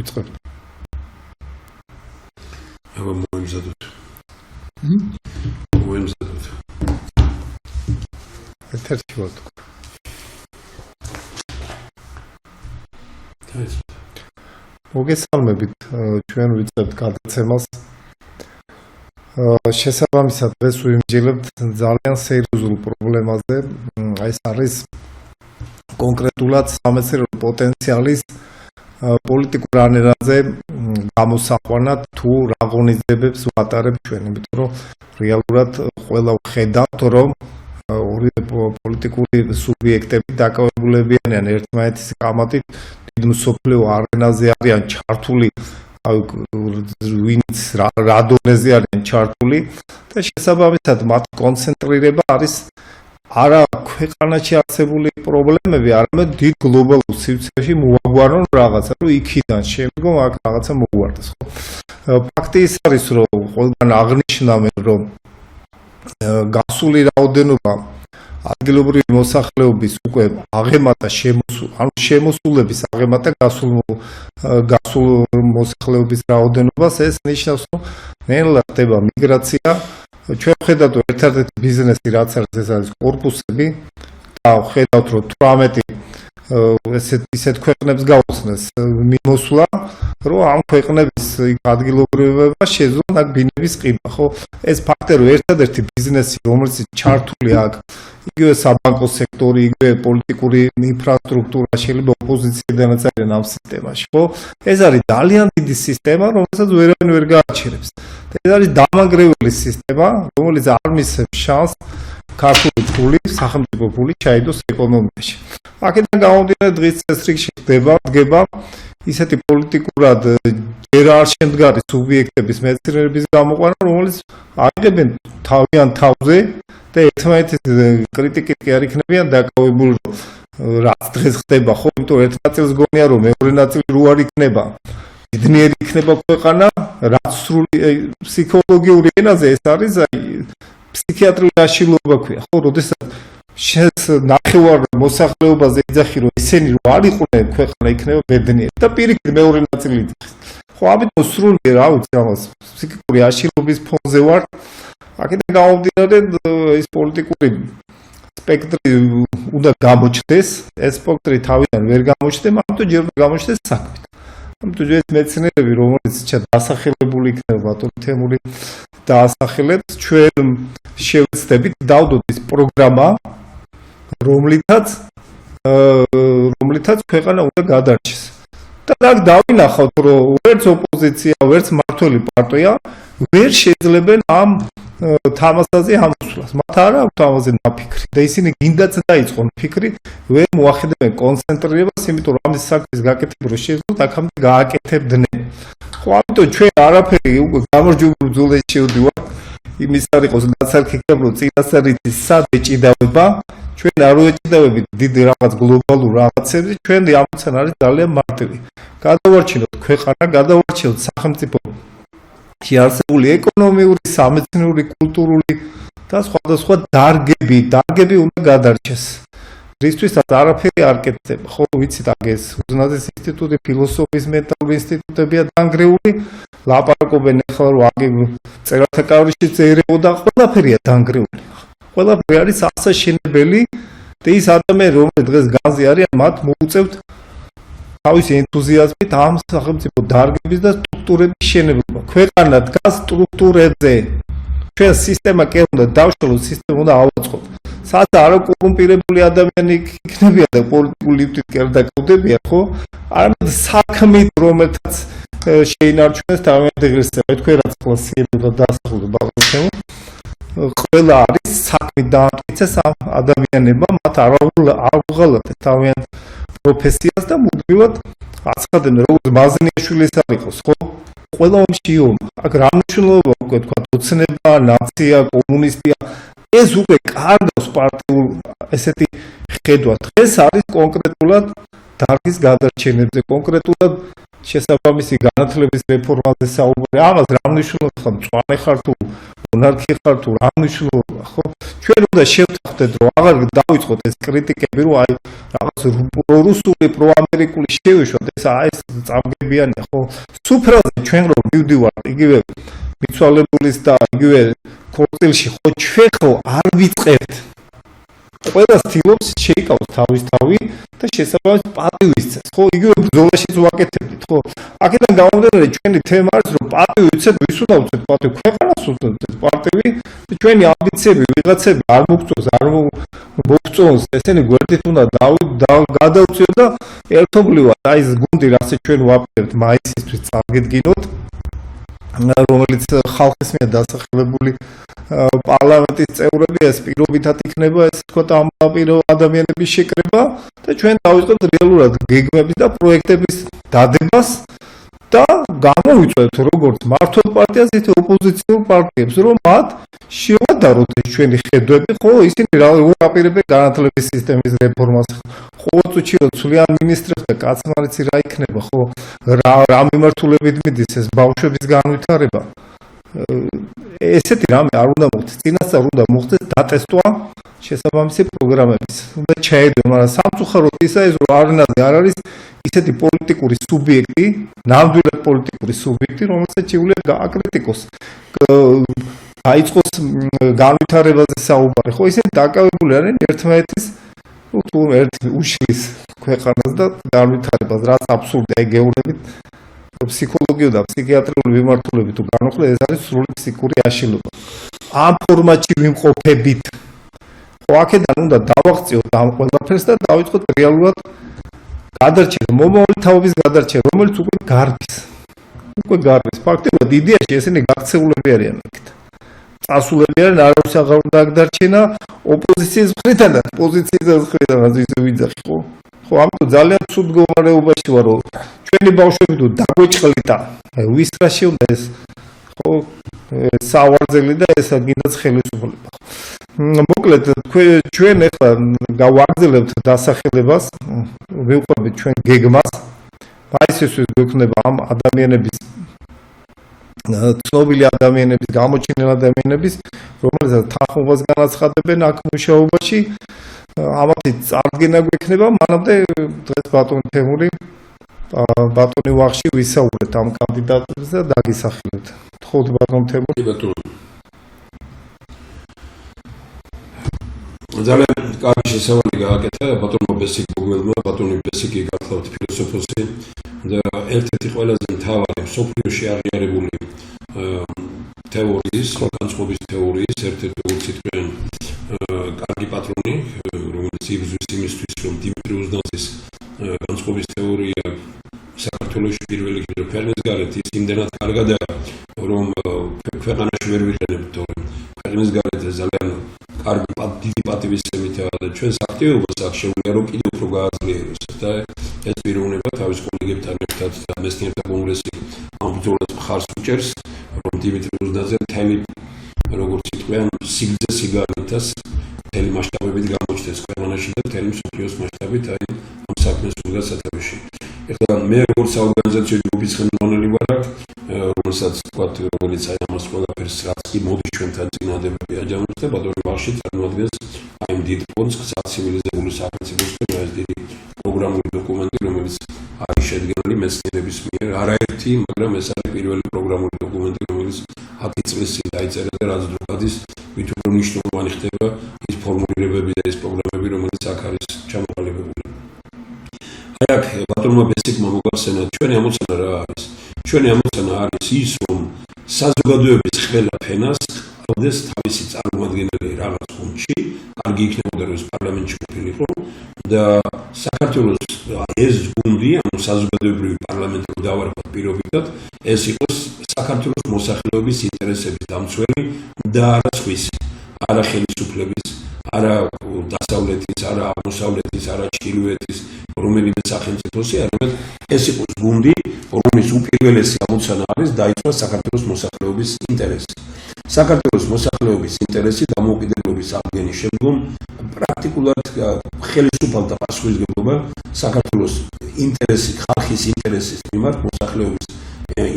ვიწყებთ. აბა მოიმზადოთ. მოიმზადოთ. ერთ-ერთი ვარ თქვა. მოგესალმებით, ჩვენ ვიწყებთ გადაცემას. შესაბამისად, დღეს ვიმსჯელებთ ძალიან სერიოზულ პრობლემაზე. ეს არის კონკრეტულად სამეცნიერო პოტენციალის პოლიტიკურ ანალიზზე გამოსაყვანად თუ რა ღონისძიებებს ვატარებთ ჩვენ, იმიტომ რომ რეალურად ყველა ხედავთ, რომ ორი პოლიტიკური სუბიექტები დაკავებულები არიან ერთმანეთის კამათით, დიდ მსოფლიო არენაზე არიან ჩართული, ვინც რა დონეზე არიან ჩართული და შესაბამისად მათი კონცენტრირება არის არა ქვეყანაში არსებული პრობლემები, არამედ დიდ გლობალურ სივრცეში მოაგვარონ რაღაცა, რომ იქიდან შემდგომ აქ რაღაცა მოგვარდეს, ხო? ფაქტი ის არის, რომ ყველგან აღნიშნავენ, რომ გასული რაოდენობა ადგილობრივი მოსახლეობის უკვე აღემატა შემოსულების აღემატა გასულ მოსახლეობის რაოდენობას, ეს ნიშნავს, რომ ნელა ხდება მიგრაცია. ჩვენ ხედავთ, რომ ერთ-ერთი ბიზნესი რაც არის, ეს არის კორპუსები და ხედავთ, რომ 18 ისეთ ქვეყნებს გაუხსნეს მიმოსვლა, რომ ამ ქვეყნების ადგილობრივება შეძლონ აქ ბინების ყიდვა, ხო? ეს ფაქტი, რომ ერთ-ერთი ბიზნესი, რომელიც ჩართული აქ, იგივე საბანკო სექტორი, იგივე პოლიტიკური ინფრასტრუქტურა, შეიძლება ოპოზიციიდანაც არიან ამ სისტემაში, ხო? ეს არის ძალიან დიდი სისტემა, რომელსაც ვერავინ ვერ გააჩერებს. ეს არის დამანგრეველი სისტემა, რომელიც არ მისცემს შანსს ქართული ფული, სახელმწიფო ფული ჩაიდოს ეკონომიკაში. აქედან გამომდინარე, დღის წესრიგში დგება ისეთი პოლიტიკურად ჯერ არ შემდგარი სუბიექტების მეცნიერების გამოყვანა, რომელიც აიღებენ თავიანთ თავზე და ერთმანეთის კრიტიკით კი არ იქნებიან დაკავებული, რაც დღეს ხდება, ხო? იმიტომ ერთ ნაწილს გონია, რომ მეორე ნაწილი რო არ იქნება, ბედნიერი იქნება ქვეყანა, რაც სრული ფსიქოლოგიური ენაზე ეს არის, ფსიქიატრიული აშლილობა ქვია, ხო? როდესაც შენს ნახევარ მოსახლეობაზე ეძახი, რომ ისინი რო არ იყვნენ, ქვეყანა იქნება ბედნიერი და პირიქით მეორე ნაწილი იძახის. ხო, ამიტომ სრული, რა ვიცი, ამას ფსიქიკური აშლილობის ფონზე ვარ. აქედან გამომდინარე, ეს პოლიტიკური სპექტრი უნდა გამოჩნდეს, ეს სპექტრი თავიდან ვერ გამოჩნდება, ამიტომ ჯერ უნდა გამოჩნდეს საქმით. ამიტომ ეს მეცნიერები, რომელიც დასახელებული იქნება ბატონ თემური დაასახელებს, ჩვენ შევეცდებით დავდოთ ის პროგრამა, რომლითაც ქვეყანა უნდა გადარჩეს. და აქ დავინახავთ, რომ ვერც ოპოზიცია, ვერც მმართველი პარტია ვერ შეძლებენ ამ თამასაზე ამოსვლას. მათ არ აქვთ ამაზე ნაფიქრი და ისინი გინდაც დაიწყონ ფიქრი, ვერ მოახდინებენ კონცენტრირებას, იმიტომ რომ ამის საქმის გაკეთება რო შეძლოთ, აქამდე გააკეთებდნენ. ხო, ამიტომ ჩვენ არაფერი უკვე გამარჯვებულ ბრძოლაში შევდივართ. იმის არ იყოს გასარქეკებ, რომ წინასწარი სად ეჭიდავება, ჩვენ არ ვეჭიდავებით დიდ რაღაც გლობალურ რაღაცებზე, ჩვენი ამოცანა არის ძალიან მარტივი. გადავარჩინოთ ქვეყანა, გადავარჩინოთ სახელმწიფო არსებული ეკონომიური, სამეცნიერული, კულტურული და სხვადასხვა დარგები უნდა გადარჩეს. რისთვისაც არაფერი არ კეთდება, ხო, ვიცით, აგეს უზნაძის ინსტიტუტი, ფილოსოფიის მენტალური ინსტიტუტებია დანგრეული, ლაპარაკობენ ახლა, რომ აგი წერათა კავშირი წერებოდა, ყველაფერია დანგრეული. ყველაფერი არის ასაშენებელი და ის ადამიანები, რომლებიც დღეს განზე არიან, მათ მოუწევთ თავისი ენთუზიაზმით ამ სახელმწიფო დარგების და სტრუქტურების შენებლობა. ქვეყანა დგას სტრუქტურებზე. ჩვენ სისტემა კი უნდა დავშალოთ, სისტემა უნდა ავაწყოთ. სადაც არაკორუმპირებული ადამიანი იქნებიან და პოლიტიკური ლიფტით კი არ დაკავდებიან, ხო? არამედ საქმით, რომელთაც შეინარჩუნეს თავიანთი ღირსება. თქვენ რაც კლასიებად დაასახელოთ ბაღლეთემო. ყველა არის საქმით დაამტკიცეს ამ ადამიანებმა, მათ არ უღალატეს თავიანთ პროფესიას და მუდმივად აცხადებენ, როგორც მაზნიაშვილის არ იყოს, ხო? ყველა ომშიომა. აქ რა მნიშვნელობა უკვე თქვა, ოცნება, ნაცია, კომუნისტია, ეს უკვე კარგავს პარტიულ ესეთი ხედვა. დღეს არის კონკრეტულად დარგის გადარჩენებზე, კონკრეტულად შესაბამისი განათლების რეფორმაზე საუბარი. ამას რა მნიშვნელობა ხარ, მწვანე ხარ თუ მონარქი ხარ თუ რა მნიშვნელობა, ხო? ჩვენ უნდა შევთანხმდეთ, რომ აღარ დავიწყოთ ეს კრიტიკები, რომ აი რაღაც რუსული პროამერიკული შევეშვათ ეს წამგებიანია ხო სუფრაზე ჩვენ რომ მივდივართ იგივე მიცვალებულის და იგივე ქორწილში ხო ჩვენ ხო არ ვიწყებთ ყველა ცდილობს შეიკავოს თავის თავი და შესაბამისად პატივისცეს ხო იგივე ბრძოლაშიც ვაკეთებდით ხო აქედან გამომდინარე ჩვენი თემა არის რომ პატივი ვიცით ვის უნდა უწევთ პატივი ქვეყანას უნდა უწევთ პატივი და ჩვენი ამბიციები ვიღაცები არ მოგწონს არ მოგწონს ესენი გვერდით უნდა გადავწიოთ და ერთობლივად აი ეს გუნდი რასაც ჩვენ ვაპირებთ მაისისთვის წარგედგინოთ რომელიც ხალხის მიერ დასახელებული პარლამენტის წევრები ეს პირობითად იქნება ეს თქვა ამ ადამიანების შეკრება და ჩვენ დავიწყებთ რეალურად გეგმების და პროექტების დადებას და გამოვიწვევთ როგორც მართლ პარტიას ისე ოპოზიციურ პარტიებს რომ მათ შევადაროთ ეს ჩვენი ხედვები ხო ისინი რა უაპირებენ განათლების სისტემის რეფორმას ხო წუთიო ცვლიან მინისტრებს და კაცმარიცი რა იქნება ხო რა მიმართულებით მიდის ეს ბავშვების განვითარება ესეთი რამე არ უნდა მოხდეს წინასწარ უნდა მოხდეს დატესტვა შესაბამისი პროგრამების უნდა ჩაედო მაგრამ სამწუხაროდ ისა ის რომ არანაკლები არ არის ისეთი პოლიტიკური სუბიექტი ნამდვილად პოლიტიკური სუბიექტი რომელსაც შეუძლია გააკრიტიკოს აიწყოს განვითარებაზე საუბარი ხო ისინი დაკავებული არიან ერთმანეთის თუ ერთი უშლის ქვეყანას და განვითარებას რაც აბსურდია გეუბნებით ფსიქოლოგიური და ფსიქიატრიული მიმართულებით თუ განვიხილოთ ეს არის სრული ფსიქიკური აშლილობა ამ ფორმატში ვიმყოფებით ხო აქედან უნდა დავაღწიოთ ამ ყველაფერს და დავიწყოთ რეალურად გადარჩენა მომავალი თაობის გადარჩენა რომელიც უკვე გარბის ფაქტობრივად იდეაში ესენი გაქცეულები არიან აქეთ წასულები არიან არავის აღარ უნდა გადარჩენა ოპოზიციის მხრიდანაც პოზიციის მხრიდანაც ისე ვიძახი ხო ამიტომ ძალიან ცუდ მდგომარეობაში ვარ რომ ჩვენი ბავშვები თუ დაგვეჭყლიტა ვის რაში უნდა ეს ხო სავარძელი და ესა გინდაც ხელისუფლება მოკლედ ჩვენ ახლა გავაგრძელებთ დასახელებას ვიყვებით ჩვენ გეგმას მაისისთვის გვექნება ამ ადამიანების ცნობილი ადამიანების გამოჩენილი ადამიანების რომელსაც თანხმობას განაცხადებენ აქ მუშაობაში ამათი წარდგენა გვექნება მანამდე დღეს ბატონი თემური ბატონი ვახში ვისაუბრეთ ამ კანდიდატებს და დაგისახლებთ თხოვთ ბატონ თემური ძალიან კარგი შესავალი გააკეთა ბატონმა ბესიკმა ბატონი ბესიკი გახლავთ ფილოსოფოსი და ერთ-ერთი ყველაზე მთავარი სოფლიოში აღიარებული თეორიის განწყობის თეორიის ერთ-ერთი უციტყვიან კარგი პატრონი რომელიც იბრძვის იმისთვის რომ დიმიტრი უზნაძის განწყობის თეორია საქართველოში პირველი ქვეყნის გარეთ ის იმდენად კარგადაა რომ ქვეყანაში ვერ ვიყენებთ თორემ ქვეყნის გარეთ ძალიან კარგი დიდი პატივისცემითაა და ჩვენს აქტივობას აქ შეუძლია რომ კიდევ უფრო გააძლიეროს და ეს პიროვნება თავის კოლეგებთან ერთად და მეცნიერთა კონგრესი ამ ბრძოლას მხარს უჭერს რომ დიმიტრი უზნაძე მთელი როგორც იტყვიან სიგრძე სიგარეთას მთელი მასშტაბებით გამოჩნდეს ქვეყანაში და მთელი მსოფლიოს მასშტაბით აი ამ საქმეს უძღას სათავეში ეხლა მე როგორც საორგანიზაციო ჯგუფის ხელმძღვანელი ვარ აქ რომელსაც ვთქვათ რომელიც აი ამას ყველაფერს რაც კი მოდის ჩვენთან წინააღმდეგები აჯამებს და ბატონი ვახში წარმოადგენს აი იმ დიდ ფონდს ცივილიზებული სახელმწიფოს და ეს დიდი პროგრამული დოკუმენტი რომელიც არის შედგენილი მეცნიერების მიერ არაერთი მაგრამ ეს არის პირველი პროგრამული დოკუმენტი რომელიც 10 წლის წინ დაიწერა და რაც დროის მით უფრო მნიშვნელოვანი ხდება ის ფორმულირებები და ეს პროგრამები რომელიც აქ არის ჩამოყალიბებული აი აქ ბატონმა ბესიკმა მოგახსენა ჩვენი ამოცანა რა არის ჩვენი ამოცანა არის ის რომ საზოგადოების ყველა ფენას ყავდეს თავისი წარმომადგენელი რაღაც გუნდში კარგი იქნებოდა რომ ეს პარლამენტში ყოფილიყო და საქართველოს ეს გუნდი ანუ საზოგადოებრივი პარლამენტი რომ დავარქვათ პირობითად ეს იყოს საქართველოს მოსახლეობის ინტერესების დამცველი და არა სხვისი არა ხელისუფლების არა დასავლეთის არა აღმოსავლეთის არა ჩრდილოეთის რომელიმე სახელმწიფოსი არამედ ეს იყოს გუნდი რომლის უპირველესი ამოცანა არის დაიცვას საქართველოს მოსახლეობის ინტერესი საქართველოს მოსახლეობის ინტერესი დამოუკიდებლობის აღდგენის შემდგომ პრაქტიკულად ხელისუფალთა პასუხისმგებლობა საქართველოს ინტერესი ხალხის ინტერესის მიმართ მოსახლეობის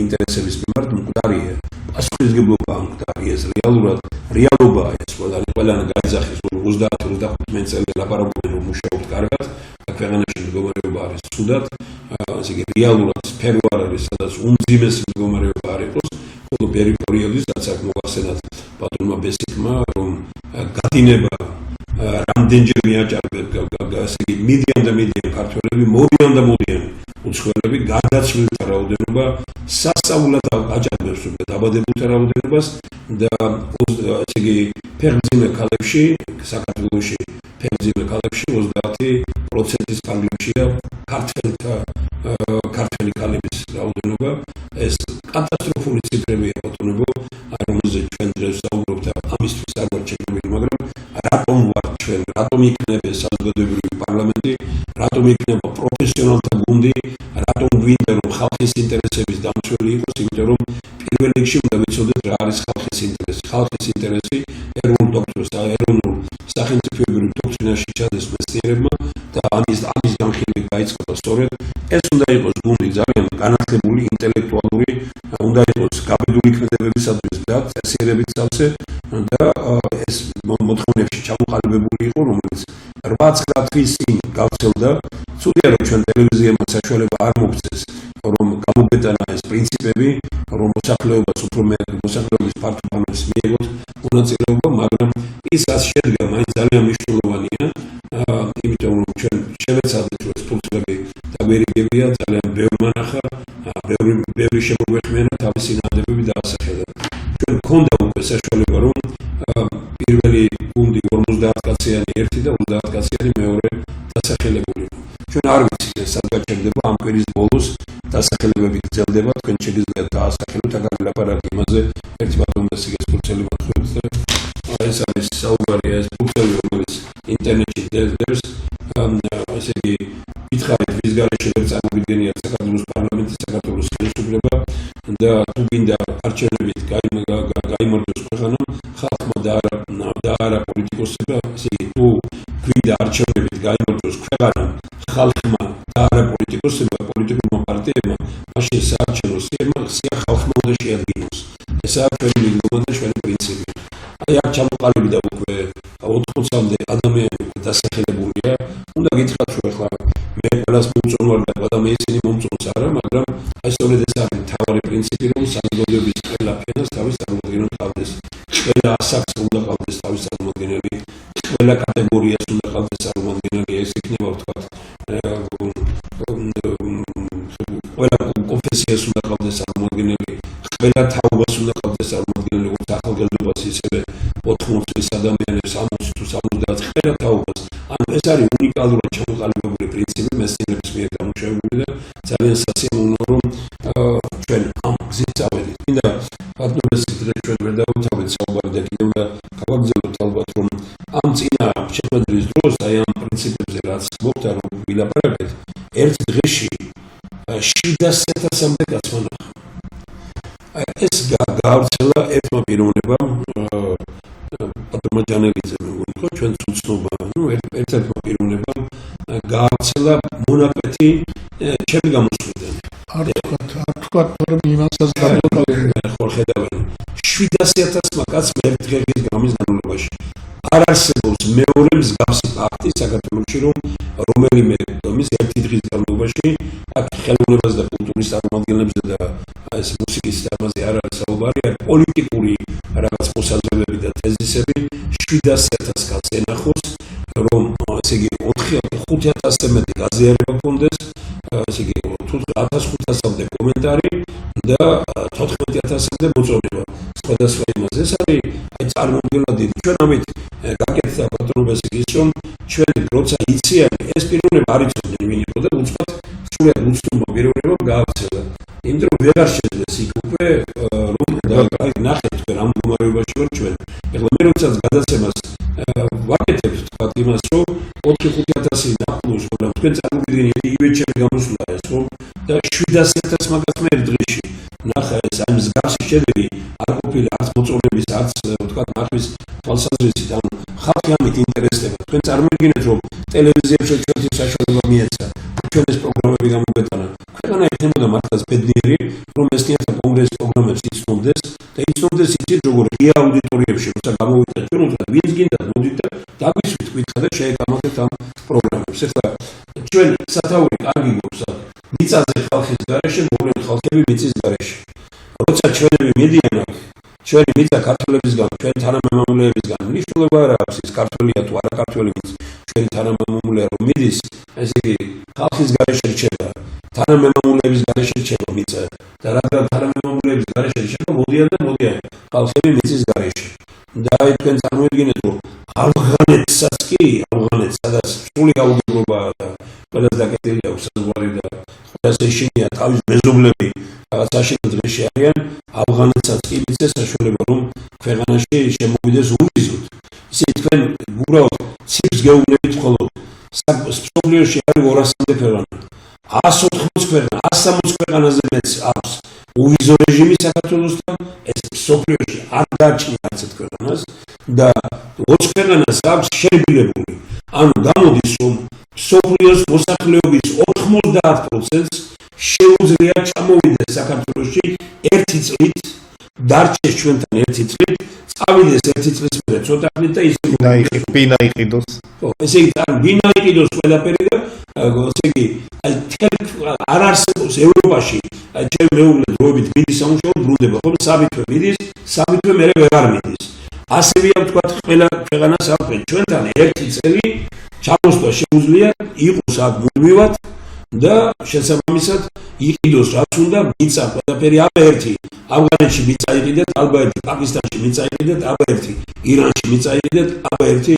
ინტერესების მიმართ მკვდარია პასუხისმგებლობა მკვდარია ეს რეალობაა ეს ყველანი გაიძახეს რომ 30-35 წელი ლაპარაკობენ რომ მუშაობთ კარგად და ქვეყანა ცუდად, ასე იგი რეალურად სფერო არ არის, სადაც უმძიმესი მდგომარეობა არ იყოს, ხოლო პერიფერიალის რაც აქ მოგახსენათ ბატონმა ბესიკმა, რომ გადინება რამდენჯერ მიაჭარბება, ასე იგი მიდიან ქართველები, მოდიან უცხოელები გადაცვლილთა რაოდენობა სასწაულად აჭარბებს დაბადებულთა რაოდენობას და ასე იგი ფეხმძიმე ქალებში საქართველოში ფეხმძიმე ქალებში 30%-ის ფარგლებშია ქართველი ქალების რაოდენობა. ეს კატასტროფული ციფრებია ბატონებო, რომელზეც ჩვენ დღეს ვსაუბრობთ და ამისთვის არ ვარ შექმნილი, მაგრამ რატომ ვარ ჩვენ, რატომ იქნება საზოგადოებრივი პარლამენტი, რატომ იქნება პროფესიონალთა გუნდი, რატომ გვინდა რომ ხალხის ინტერესების დამცველი იყოს, იმიტომ რომ პირველ რიგში უნდა ვიცოდეთ რა არის ხალხის ინტერესი. ხალხის ინტერესი ეროვნულ სახელმწიფოებრივ დოქტრინაში ჩადეს მეცნიერებმა და ამის განხილვით დაიწყება სწორედ ეს უნდა იყოს გუნდი ძალიან განათლებული, ინტელექტუალური, უნდა იყოს გაბედული ქმედებებისათვის და წესიერებით სავსე და ეს მოთხოვნებში ჩამოყალიბებული იყო, რომელიც 8-9 თვის წინ გავრცელდა. ცუდია რომ ჩვენ ტელევიზიამ საშუალება არ მოგწეს რომ გამოგვეტანა ეს პრინციპები, რომ მოსახლეობას უფრო მეტ მოსახლეობის ფართო ხანას მიიღოთ მონაწილეობა, მაგრამ ის რაც შედგა მაინც ძალიან მნიშვნელოვანია, იმიტომ რომ ჩვენ შევეცადეთ რომ ეს ფუნქციები დაგვერიგებია, ძალიან ბევრი მანახა, ბევრი შემოგვეხმიანა თავისი ნადებები დაასახელა. ჩვენ გვქონდა უკვე საშუალება რომ პირველი გუნდი 50 კაციანი ერთი და 30 კაციანი მეორე დასახელებული. ჩვენ არ ვიცით ეს სად გაჩერდება ამ კვირის ბოლოს დასახელებები გრძელდება, თქვენ შეგიძლიათ დაასახელოთ, აქ არის ლაპარაკი იმაზე, ერთი ბატონი დასიგეს ფურცელი მოხდეთ და ეს არის საუბარია ეს ფურცელი, რომელიც ინტერნეტში დევს, ესე იგი მითხარით ვის გარეშე ვერ წარმოგიდგენიათ საქართველოს პარლამენტი, საქართველოს ხელისუფლება და თუ გინდა არჩევნებით გაიმარჯვოს ქვეყანა, ხალხმა და არა პოლიტიკოსებმა, ესე იგი თუ გინდა არჩევნებით გაიმარჯვოს ქვეყანა, ხალხმა და არა პოლიტიკოსებმა, პოლიტიკურმა პარტიებმა, მაშინ საარჩევნო სია ხალხმა უნდა შეადგინოს. ესაა ჩვენი მიღწევა და ჩვენი პრინციპი. აი აქ ჩამოყალიბდა უკვე 80-მდე ადამიანი დასახელებულია. უნდა გითხრათ რომ ახლა მე ყველას მომწონვარ და მე ისინი მომწონს არა, მაგრამ აი სწორედ ეს არის მთავარი პრინციპი, რომ საზოგადოების ყველა ფენას თავის წარმოადგენს თავის. ყველა ასაკს უნდა ყავდეს თავის წარმოადგენელი, ყველა კატეგორიას უნდა ყავდეს წარმოადგენელი, ეს იქნება ვთქვათ ყველა კონფესიას უნდა ყავდეს წარმოადგენელი, ყველა თაობას უნდა ყავდეს წარმოადგენელი, როგორც ახალგაზრდობას ისევე 80 წლის ადამიანებს, 60 თუ 70 ყველა თაობას. ანუ ეს არის უნიკალურად ჩამოყალიბებული პრინციპი მეცნიერების მიერ დამუშავებული და ძალიან სასიამოვნოა რომ ჩვენ ამ გზით წავედით. მინდა ბატონებს ჩვენ ვერ დავუთავეთ საუბარი და კიდევ უნდა გავაგრძელოთ ალბათ რომ ამ წინა შეხვედრის დროს აი ამ პრინციპებზე რაც მოხდა რომ ვილაპარაკეთ, ერთ დღეში 700-მდე კაცმა ნახა. ეს გავრცელა ერთმა პიროვნებამ, ბატონმა ჯანელიძემ, ჩვენ უცნობა, ერთ-ერთმა პიროვნებამ გავრცელა მონაკვეთი ჩემი გამოსვლიდან. არ თქვა, რომ იმასაც გადავკავენ. ხო ხედავენ. 700.000-მა კაცმა ერთ დღის გამის განმავლობაში. არ არსებობს მეორე მსგავსი ფაქტი საქართველოში, რომ რომელიმე მის ერთი დღის განმავლობაში აქ ხელოვნებას და კულტურის წარმომადგენლებზე და ეს მუსიკის თემაზე არ არის საუბარი, არის პოლიტიკური რაღაც მოსაზრებები და თეზისები 700.000 კაცს ენახოს, რომ ესე იგი 5,000-ზე მეტი გაზიარება ჰქონდეს, ესე იგი 1500-მდე კომენტარი და 14,000-მდე მოწონება სხვადასხვა იმაზე. ეს არის აი წარმოუდგენლად დიდი. ჩვენ ამით გაკეთდა ბატონობას ის რომ ჩვენ როცა იციან ეს პიროვნება არ იცოდნენ ვინ იყო და უცბად სულად უცნობ პიროვნებამ გაავრცელა. იმიტომ რომ ვეღარ შეძლეს იქ უკვე რომ ნახეთ თქვენ ამ მდგომარეობაში ვარ ჩვენ. ეხლა მე როდესაც გადაცემას ვაკეთებთ თქვათ იმას რომ 4-5,000 ნახულოს რომ თქვენ წარმოგიდგენთ ივე ჩემი გამოსვლა ეს რომ და 700.000 მაგათმა ერთ დღეში ნახა ეს ამ მსგავსი შედეგი არ ყოფილა არც მოწონების არც თქვათ ნახვის თვალსაზრისით. ანუ ხალხი ამით ინტერესდება. თქვენ წარმოგიდგენთ რომ ტელევიზიებში ჩვენი საშუალება მიეცა ჩვენ ეს პროგრამები გამოგვეტანა. ქვეყანა იქნებოდა მართლაც ბედნიერი რომ მეცნიერთა კონგრესის პროგრამებს იცნობდეს და იცნობდეს იცით როგორ ღია აუდიტორიებში როცა გამოვიდა ჩვენ უბრალოდ ვინც გინდათ მოდით და დაგვისვით კითხვა და შეეკამათეთ ამ პროგრამებს. ეხლა ჩვენ სათაური კარგი გვაქვს მიწაზე ხალხის გარეშე, მოვლენ ხალხები მიწის გარეშე. როცა ჩვენები მიდიან აქ, ჩვენი მიწა ქართველებისგან, ჩვენი თანამემამულეებისგან, მნიშვნელობა არ აქვს ის ქართველია თუ არა ქართველი მიწა, ჩვენი თანამემამულეა რომ მიდის, ესე იგი ხალხის გარეშე რჩება, თანამემამულეების გარეშე რჩება მიწა და რადგან თანამემამულეების გარეშე რჩება, მოდიან ხალხები მიწის გარეშე. და თქვენ წარმოიდგინეთ, რომ ავღანეთსაც კი, ავღანეთს, სადაც სრული გაუგებრობაა და ყველას დაკეტილი აქვს საზღვარი და ყველას ეშინია თავის მეზობლები რაღაც საშინო დღეში არიან, ავღანეთსაც კი მიცეს საშუალება, რომ ქვეყანაში შემოვიდეს ურიზმით. ისე თქვენ უბრალოდ ციფრს გეუბნებით მხოლოდ მსოფლიოში არის 200-მდე ქვეყანა. 180 ქვეყანა, 160 ქვეყანაზე მეც აქვს უვიზო რეჟიმი საქართველოსთან, ეს მსოფლიოში არ გააჩნია ასეთ ქვეყანას და 20 ქვეყანას აქვს შერბილებული. ანუ გამოდის, რომ მსოფლიოს მოსახლეობის 90%-ს შეუძლია ჩამოვიდეს საქართველოში ერთი წლით, დარჩეს ჩვენთან ერთი წლით, წავიდეს ერთი წლის მერე ცოტა ხნით და ისე ბინა იყიდოს. ესე იგი ბინა იყიდოს ყველაფერი და ესე იგი არ არსებობს ევროპაში ჩემ მეუღლე დროებით მიდის სამუშაოდ ბრუნდება, ხოლმე საბითვე მიდის, საბითვე მერე ვეღარ მიდის. ასევია თქვა ყველა ქვეყანას აქვს ჩვენთან ერთი წელი ჩამოსვლა შეუძლია იყოს აქ მუდმივად და შესაბამისად იყიდოს რაც უნდა მიწა ყველაფერი აბა ერთი ავღანეთში მიწა იყიდეთ აბა ერთი პაკისტანში მიწა იყიდეთ აბა ერთი ირანში მიწა იყიდეთ აბა ერთი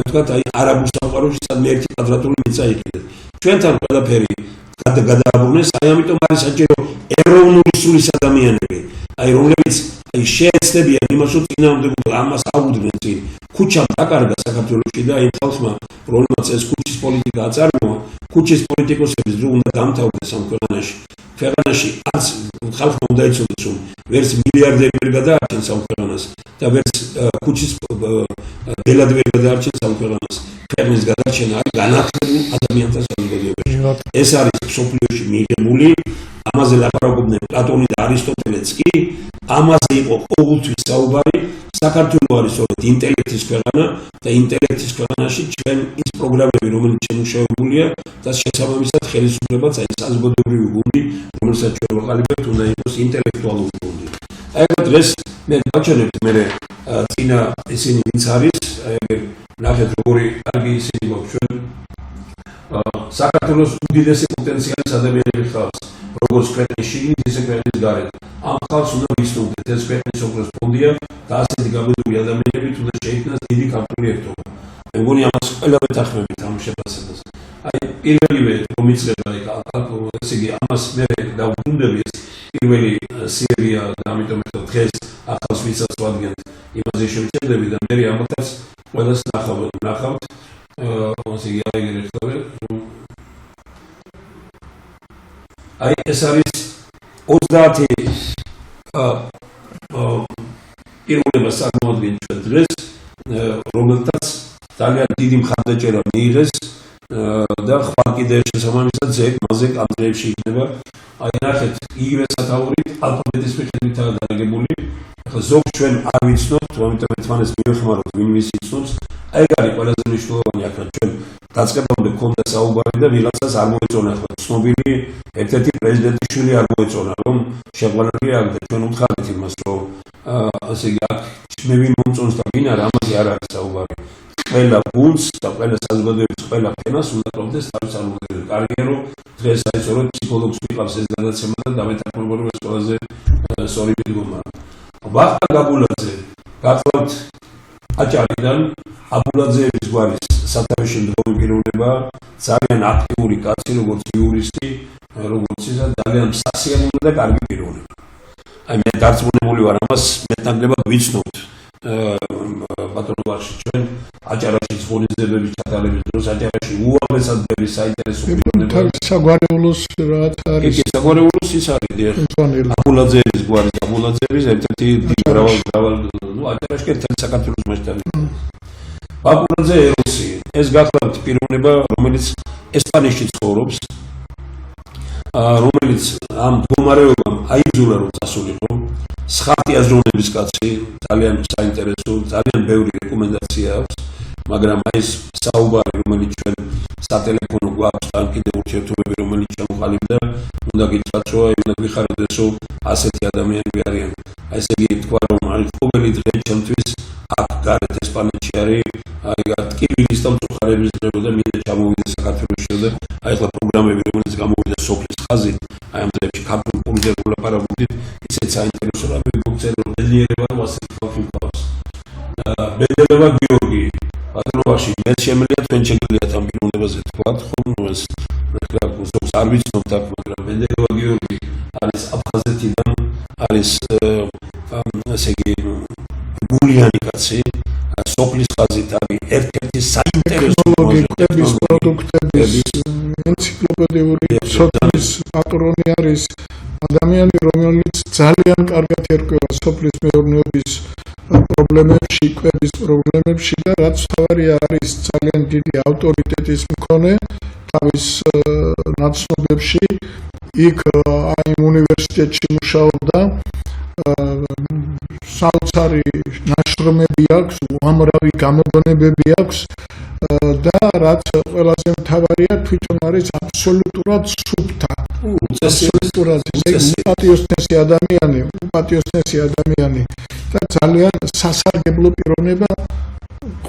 თქვა აი არაბულ სამყაროში სადმე ერთი კვადრატული მიწა იყიდეთ ჩვენთან ყველაფერი გადააბრუნეს აი ამიტომ არის საჭირო ეროვნული სულის ადამიანები აი რომლებიც აი შეეცდებიან იმას რომ წინააღმდეგ ამას აუდგნენ წინ ქუჩამ დაკარგა საქართველოში და იმ ხალხმა რომელმაც ეს ქუჩის პოლიტიკა აწარმოა ქუჩის პოლიტიკოსების დრო უნდა დამთავრდეს ამ ქვეყანაში არც ხალხმა უნდა იცოდეს რომ ვერც მილიარდები ვერ გადაარჩენს ამ ქვეყანას და ვერც ქუჩის დელად ვერ გადაარჩენს ამ ქვეყანას ქვეყნის გადარჩენა არის განათლებულ ადამიანთა საზოგადოებაში ეს არის სოფლიოში მიღებული ამაზე ლაპარაკობდნენ პლატონი და არისტოტელეც კი ამაზე იყო ყოველთვის საუბარი საქართველო არის სწორედ ინტელექტის ქვეყანა და ინტელექტის ქვეყანაში ჩვენ ის პროგრამები რომელიც შემუშავებულია და შესაბამისად ხელისუფლებაც აი საზოგადოებრივი გუნდი რომელსაც ჩვენ ვაყალიბებთ უნდა იყოს ინტელექტუალური გუნდი აი დღეს მე დავჩვენებთ მე წინა ისინი ვინც არის აი ნახეთ როგორი კარგი ისინი გვაქვს ჩვენ საქართველოს უდიდესი პოტენციალის ადამიანები ხავს როგორც ქვეყნის შიგნით ისე ქვეყნის გარეთ ამ ხალხს უნდა ვისწავლოთ ეს ქვეყნის ოქროს ფონდია და ასეთი გაბედული ადამიანები თუნდაც შეიქმნას დიდი ქართული ერთობა მე მგონი ამას ყველა ვეთანხმებით ამ შეფასებას აი პირველივე რომ იწყება ესე იგი ამას მე დავბრუნდები ეს პირველი სერია და ამიტომ დღეს ახალს ვისაც ვადგენთ იმაზე შევიწევდები და მე ამათაც ყველას ნახავთ ესე იგი აიგერეთ აი ეს არის 30 პირველმა წარმოადგენს ჩვენ დღეს რომელთაც ძალიან დიდი მხარდაჭერა მიიღეს და ხვალ კიდე შესაბამისად მასზე ამ დღეებში იქნება აი ნახეთ იგივე სათაურით ალფაბეტის მიხედვითაა დაგებული ახლა ზოგ ჩვენ არ ვიცნობთ ამიტომ ერთმანეთს მივეხმაროთ ვინ ვის იცნობს აი ეს არის ყველაზე მნიშვნელოვანი ახლა ჩვენ დაწყებამდე ქონდა საუბარი და ვიღაცას არ მოეწონა ახლა ცნობილი ერთ-ერთი პრეზიდენტიშვილი არ მოეწონა რომ შეყვანილი აქვს და ჩვენ უთხარით იმას რომ ასე იგი აქ მე ვინ მომწონს და ვინ არა ამაზე არ არის საუბარი ყველა გუნდს და ყველა საზოგადოების ყველა ფენას უნდა კონდეს თავის წარმოგებული კარგია რომ დღეს აი სწორედ ფსიქოლოგს ვიყავს ეს გადაცემა და დავეთანხმებ რომ ეს ყველაზე სწორი მიდგომა ვახტა გაბულაძე გახლავთ აჭარიდან აბულაძეების გვარის სათავეში მდგომი პიროვნება ძალიან აქტიური კაცი როგორც იურისტი როგორც ისა ძალიან სასიამოვნო და კარგი პიროვნება აი მე დარწმუნებული ვარ ამას მეტნაკლებად ვიცნობთ პატრონვარში ჩვენ აჭარაში ღონისძიებების ჩატარების დროს აჭარაში უამესად ბევრი საინტერესო პიროვნება საგვარეულოს რაც არის საგვარეულოს ის არის აბულაძეების გვარის აბულაძეების ერთ-ერთი მრავალ ნუ აჭარაში ერთ-ერთი საქართველოს მასშტაბით აბულაძე ეროსი ეს გახლავთ პიროვნება რომელიც ესპანეთში ცხოვრობს რომელიც ამ მდგომარეობამ აიძულა რომ წასულიყო სხარტი აზროვნების კაცი, ძალიან საინტერესო, ძალიან ბევრი რეკომენდაცია აქვს, მაგრამ აი ეს საუბარი, რომელიც ჩვენ სატელეფონო გვაქვს, ან კიდევ ურთიერთობები, რომელიც ჩამოყალიბდა, უნდა გითხრათ, რომ აი უნდა გვიხარდეს, რომ ასეთი ადამიანები არიან. აი ესე იგი თქვა, რომ აი ყოველი დღე ჩემთვის აქ გარეთ ესპანეთში არის, აი ტკივილის და მწუხარების დღეობა და მინდა ჩამოვიდე საქართველოში და აი ახლა პროგრამები, რომელიც გამოვიდა სოფლის ხაზით, აი ამ დღეებში ქართულ პოლიტიკურ ლაპარაკობდით, ისეთ საინტერესო რამები მოგწერა, რომ ბედნიერება რომ ასეთი ხალხი მყავს. ბედნიერება გიორგი, ბატონობაში, მე შემიძლია თქვენ შეგიძლიათ ამ პიროვნებაზე თქვათ, ხომ ეს ზოგს არ ვიცნობთ აქ, მაგრამ ბედნიერება გიორგი არის აფხაზეთიდან, არის ასე იგი გულიანი კაცი, სოფლის ხაზით არის ერთ-ერთი საინტერესო ტექნოლოგიების პროდუქტების ენციკლოპედიური სოფლის პატრონი არის ადამიანი, რომელიც ძალიან კარგად ერკვევა სოფლის მეურნეობის პრობლემებში, კვების პრობლემებში და რაც თავარია არის ძალიან დიდი ავტორიტეტის მქონე თავის ნაცნობებში. იქ აი უნივერსიტეტში მუშაობდა, საოცარი ნაშრომები აქვს, უამრავი გამოგონებები აქვს და რაც ყველაზე მთავარია, თვითონ არის აბსოლუტურად სუფთა. აბსოლუტურად უპატიოსნესი ადამიანი და ძალიან სასარგებლო პიროვნება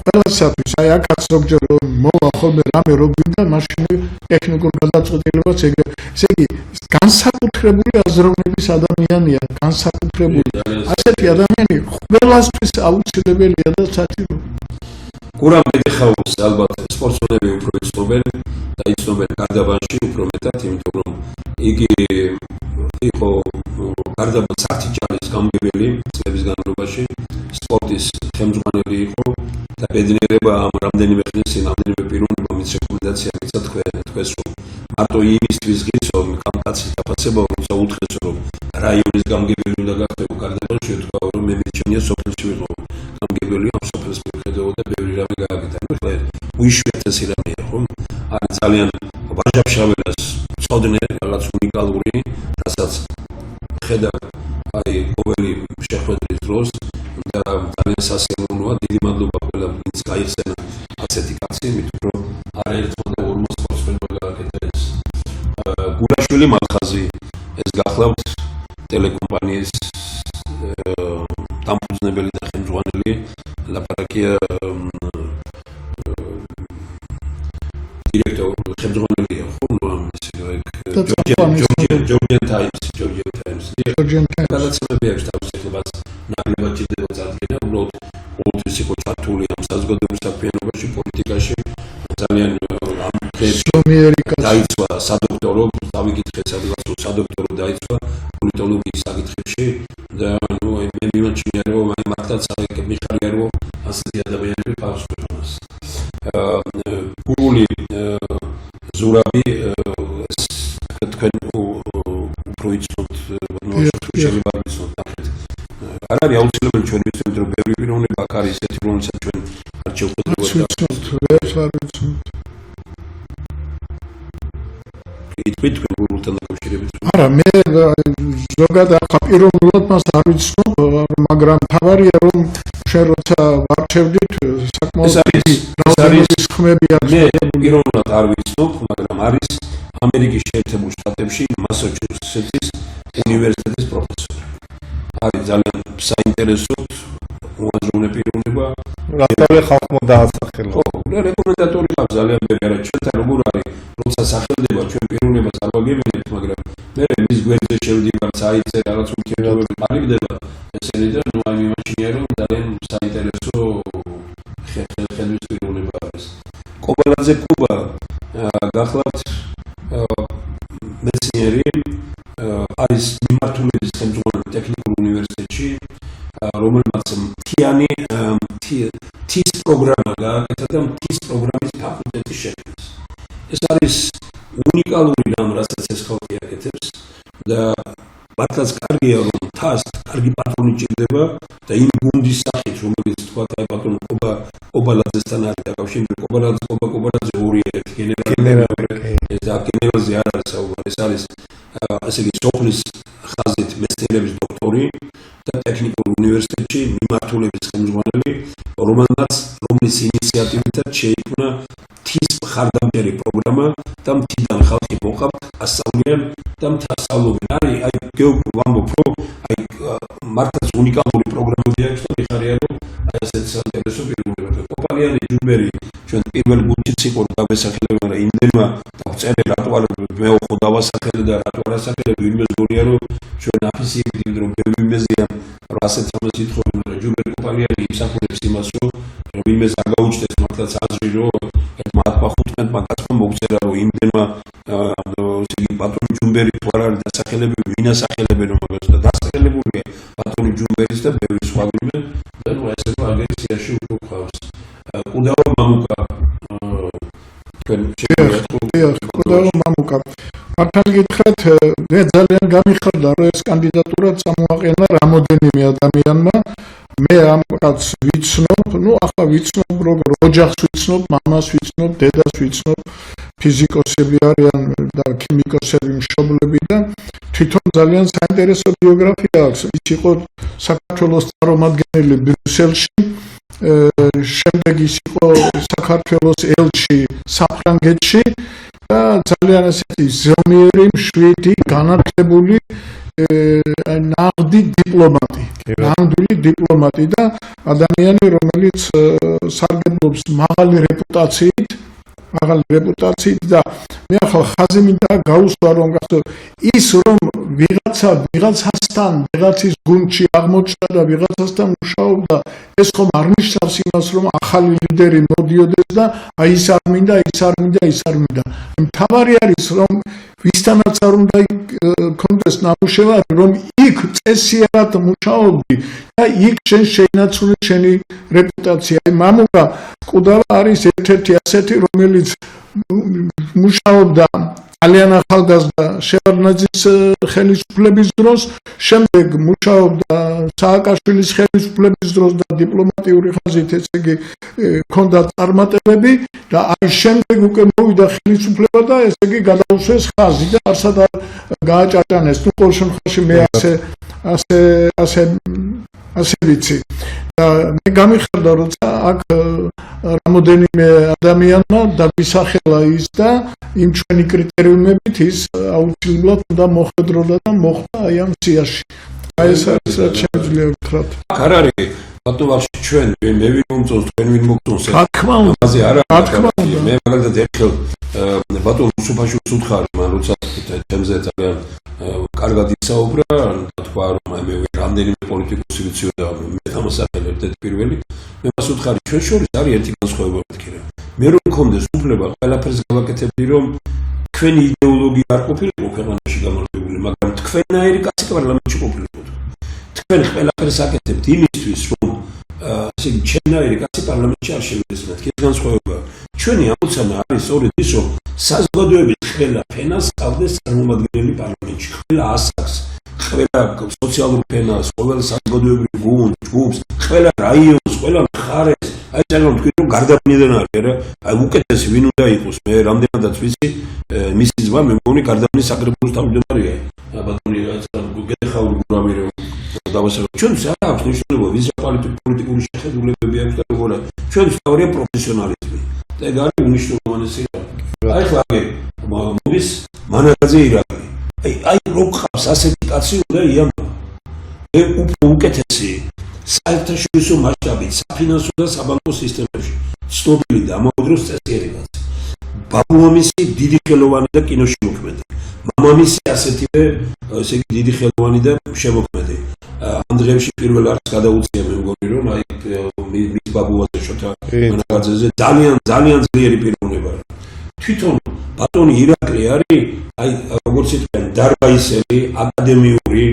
ყველასათვის. აი აქაც ზოგჯერ მოვა ხოლმე რამე რო გვინდა, მაშინ ტექნიკურ გადაწყვეტილებაც ესე იგი განსაკუთრებული აზროვნების ადამიანია, განსაკუთრებული. ასეთი ადამიანი ყველასთვის აუცილებელია და საჭირო. გურამ მედეხაუს ალბათ სპორტსმენები უფრო იცნობენ და იცნობენ გარდაბანში უფრო მეტად, იმიტომ რომ იგი იყო გარდაბან სართიჭალის გამგებელი წლების განმავლობაში, სპორტის ხელმძღვანელი იყო და ბედნიერება ამ რამდენიმე ხნის რამდენიმე პიროვნებამ მის რეკომენდაცია მიცა თქვენს რომ მარტო იმისთვის გიცნობ ამ კაცის დაფასება, როცა უთხრეს რომ რაიონის გამგებელი უნდა გახდეო გარდაბანში, თქვა რომ მე მიჩნია სოფელში ვიყო გამგებელი, ამ სოფელს მივხედავ და ბევრი რამე გააკეთა. უიშვიათესი რამეა, ხომ? არის ძალიან ვაჟა-ფშაველას წოდნე, რაღაც უნიკალური, რასაც ხედავ აი ყოველი შეხვედრის დროს და ძალიან სასიამოვნოა. დიდი მადლობა ყველა ვინც გაიხსენა ასეთი კაცი, იმიტომ რომ არაერთხელ და ორმა სპორტსმენმა გააკეთა ეს. გულაშვილი მალხაზი, ეს გახლავთ ტელეკომპანიის დამფუძნებელი და ხელმძღვანელი, ლაპარაკია დირექტორი, ხელმძღვანელია, ხომ? ჯორჯიან ტაიმს. გადაცემები აქვს თავის ეხლებას ნაკლებად ჭირდება წარდგენა, უბრალოდ ყოველთვის იყო ჩართული ამ საზოგადოებრივ საქმიანობაში, პოლიტიკაში. ძალიან ამ ზომიერი კაცი. დაიცვა სადოქტორო, დავიკითხე სადოქტორო დაიცვა პოლიტოლოგიის საკითხებში და მე მიმაჩნია რომ აი მართლაც მიხარია რომ ასეთი ადამიანები ყავს ქვეყანას. გურული ზურაბი თქვენ უფრო იცნობთ, შეიძლება ვიცნობთ ნახეთ. არ არის აუცილებელი ჩვენ ვიცნობთ რომ ბევრი პიროვნება აქ არის ესეთი რომელსაც ჩვენ არ შევხვდებით. იტყვით თქვენ გურულთან დაკავშირებით. არა, მე ზოგადად ახლა პიროვნულად მას არ ვიცნობ, მაგრამ თავარია რომ შენ როცა ვარჩევდით საკმაოდ არის ხმები აქვს. მე პიროვნულად არ ვიცნობ, მაგრამ არის ამერიკის შეერთებულ შტატებში მასაჩუსეტის უნივერსიტეტის პროფესორი. არის ძალიან საინტერესო უაზროვნე პიროვნება. რატომ ხალხმა დაასახელა? რეკომენდატორი ხარ ძალიან ბევრი არა ჩვენთან როგორ არის, როცა სახელდება ჩვენ პიროვნებას არ ვაგებინებთ, მაგრამ მე მის გვერდზე შევდივარ, საიტზე რაღაც ურთიერთობები ყალიბდება, ესენი და ნუ აი მიმაჩნია რომ ძალიან საინტერესო ხელმძღვანელის პიროვნება არის. კობალაძე კუბა გახლავთ მეცნიერი, არის მიმართულების ხელმძღვანელი ტექნიკურ უნივერსიტეტში, რომელმაც მთიანი TIS პროგრამა გააკეთა და TIS პროგრამის ფაკულტეტი შექმნეს. ეს არის უნიკალური რამ, რასაც ეს ხალხი აკეთებს და მართლაც კარგია რომ თას კარგი პატრონი ჭირდება და იმ გუნდის სახით რომელიც თქვა აი პატრონ კობალაძესთან არის დაკავშირებული. კობალაძე ორი ერთ გენერალი და გენერალზე არ არის საუბარი. ეს არის ასე იგი სოფლის ხაზით მეცნიერების დოქტორი ტექნიკურ უნივერსიტეტში მიმართულების ხელმძღვანელი, რომლის ინიციატივითაც შეიქმნა მთის მხარდამჭერი პროგრამა და მთიდან ხალხი მოყავთ, ასწავლიან და მთასწავლობენ. აი ვამბობ, რომ მართლაც უნიკალური პროგრამები აქვს და მიხარია, რომ ასეთ საინტერესო პიროვნებები. კოპალიანი ჯუმბერი ჩვენ პირველ გუნდშიც იყო დავესახელე, მაგრამ იმდენმა დავწერე რატო არ მე ხო დავასახელე და რატო არ ასახელე, ვინმე ზგორია, რომ ჩვენ აფისებდით, რომ ვიმეზია ასეთ ამას ითხოვენ, მაგრამ ჯუმბერი კოპალიანი იმსახურებს იმას, რომ ვინმე არ გაუჩნდეს მართლაც აზრი, რომ მათმა 15 კაცმა მოგწერა, რომ იმდენმა ბატონი ჯუმბერი თუ არ არის დასახელებული, ვინ ასახელებენ მაგას და დასახელებულია ბატონი ჯუმბერის და ბევრი სხვა ვინმე და ნუ ესე აგრესიაში უფრო ყავს. კუდავა მამუკა თქვენ კუდავა მამუკა მართალი გითხრათ, მე ძალიან გამიხარდა, რომ ეს კანდიდატურა წამოაყენა რამოდენიმე ადამიანმა. მე ამ კაცს ვიცნობ, ახლა ვიცნობ, როგორ ოჯახს ვიცნობ, მამას ვიცნობ, დედას ვიცნობ, ფიზიკოსები არიან და ქიმიკოსები, მშობლები და თვითონ ძალიან საინტერესო ბიოგრაფია აქვს. ის იყო საქართველოს წარმომადგენელი ბრიუსელში, შემდეგ ის იყო საქართველოს ელჩი საფრანგეთში და ძალიან ასეთი ზომიერი, მშვიდი, განათლებული ნამდვილი დიპლომატი და ადამიანი, რომელიც სარგებლობს მაღალი რეპუტაციით და მე ახლა ხაზი მინდა გაუსვა, რომ ის რომ ვიღაცასთან, ვიღაცის გუნდში აღმოჩნდა და ვიღაცასთან მუშაობდა, ეს ხომ არ ნიშნავს იმას, რომ ახალი ლიდერი მოდიოდეს და ის არ მინდა. მთავარი არის, რომ ვისთანაც არ უნდა კონდეს ნამუშევარი, რომ იქ წესიერად მუშაობდი და იქ შენ შეინაცვლე შენი რეპუტაცია. მამუკა კუდავა არის ერთ-ერთი ასეთი, რომელიც მუშაობდა ძალიან ახალგაზრდა შევარდნაძის ხელისუფლების დროს, შემდეგ მუშაობდა სააკაშვილის ხელისუფლების დროს და დიპლომატიური ხაზით, ესე იგი ჰქონდა წარმატებები და აი შემდეგ უკვე მოვიდა ხელისუფლება და ესე იგი გადაუსვეს ხაზი და არსად არ გააჭაჭანეს. ნუ ყოველ შემთხვევაში მე ასე ვიცი. და მე გამიხარდა, როცა აქ რამოდენიმე ადამიანმა დაგვისახელა ის და იმ ჩვენი კრიტერიუმებით ის აუცილებლად უნდა მოხვედროდა და მოხვდა აი ამ სიაში. აი ეს არის რაც შემიძლია ვთქვათ. არ არის ბატონში ჩვენ მე ვინ მომწონს, თქვენ ვინ მოგწონს. რა თქმა უნდა. ამაზე არა. მე მაგალითად ერთხელ ბატონ უსუფაშვილს უთხარი, მან როცა თემზე ძალიან კარგად ისაუბრა, თქვა რომ მე რამდენიმე პოლიტიკოსი ვიცი და მე გამოსახელებ და პირველი მე მას უთხარი, ჩვენ შორის არის ერთი განსხვავება მეთქი რა. მე რომ მქონდეს უფლება ყველაფერს გავაკეთებდი, რომ თქვენი იდეოლოგია არ ყოფილიყო ქვეყანაში გამარჯვებული, მაგრამ თქვენაირი კაცი პარლამენტში ყოფილიყო. თქვენ ყველაფერს აკეთებთ იმისთვის, რომ ასე ჩემნაირი კაცი პარლამენტში არ შევიდეს მეთქი. ეს განსხვავება. ჩვენი ამოცანა არის სწორედ ის, რომ საზოგადოების ყველა ფენას ყავდეს წარმომადგენელი პარლამენტში. ყველა ასაკს, ყველა სოციალურ ფენას, ყველა საზოგადოებრივ ჯგუფს, ყველა რაიონს, ყველა მხარეს. აი ძალიან თქვი, რომ გარდაბნიდან არის რა. აი უკეთესი ვინ უნდა იყოს. მე რამდენადაც ვიცი, მისი ძმა მე მგონი გარდაბნის საკრებულოს თავმჯდომარეა. ბატონი გეგეხაური გურავი რომ დავასრულო. ჩვენს არ აქვს ნიშნულობა ვის პოლიტიკური შეხედულებები აქვს და როგორ არის. ჩვენს თავია პროფესიონალიზმი. და ეგ არის უნიშნულოვანესი რა. აი ხა მოდის მანაძე ირაკლი. აი რო ყავს ასეთი კაცი უნდა იამბო. მე უკეთესი საერთაშორისო მასშტაბით საფინანსო და საბანკო სისტემებში ცნობილი და ამავე დროს წესიერი კაცი. ბაბუამისი დიდი ხელოვანი და კინოში მოქმედი. მამამისი ასეთივე, ესე იგი დიდი ხელოვანი და შემოქმედი. ამ დღეებში პირველ არც გადაუწია მე მგონი რომ აი მის ბაბუაზე შოთა მანაგაძეზე ძალიან ძლიერი პიროვნება. თვითონ ბატონი ირაკლი არის აი როგორც იტყვიან დარბაისელი, აკადემიური,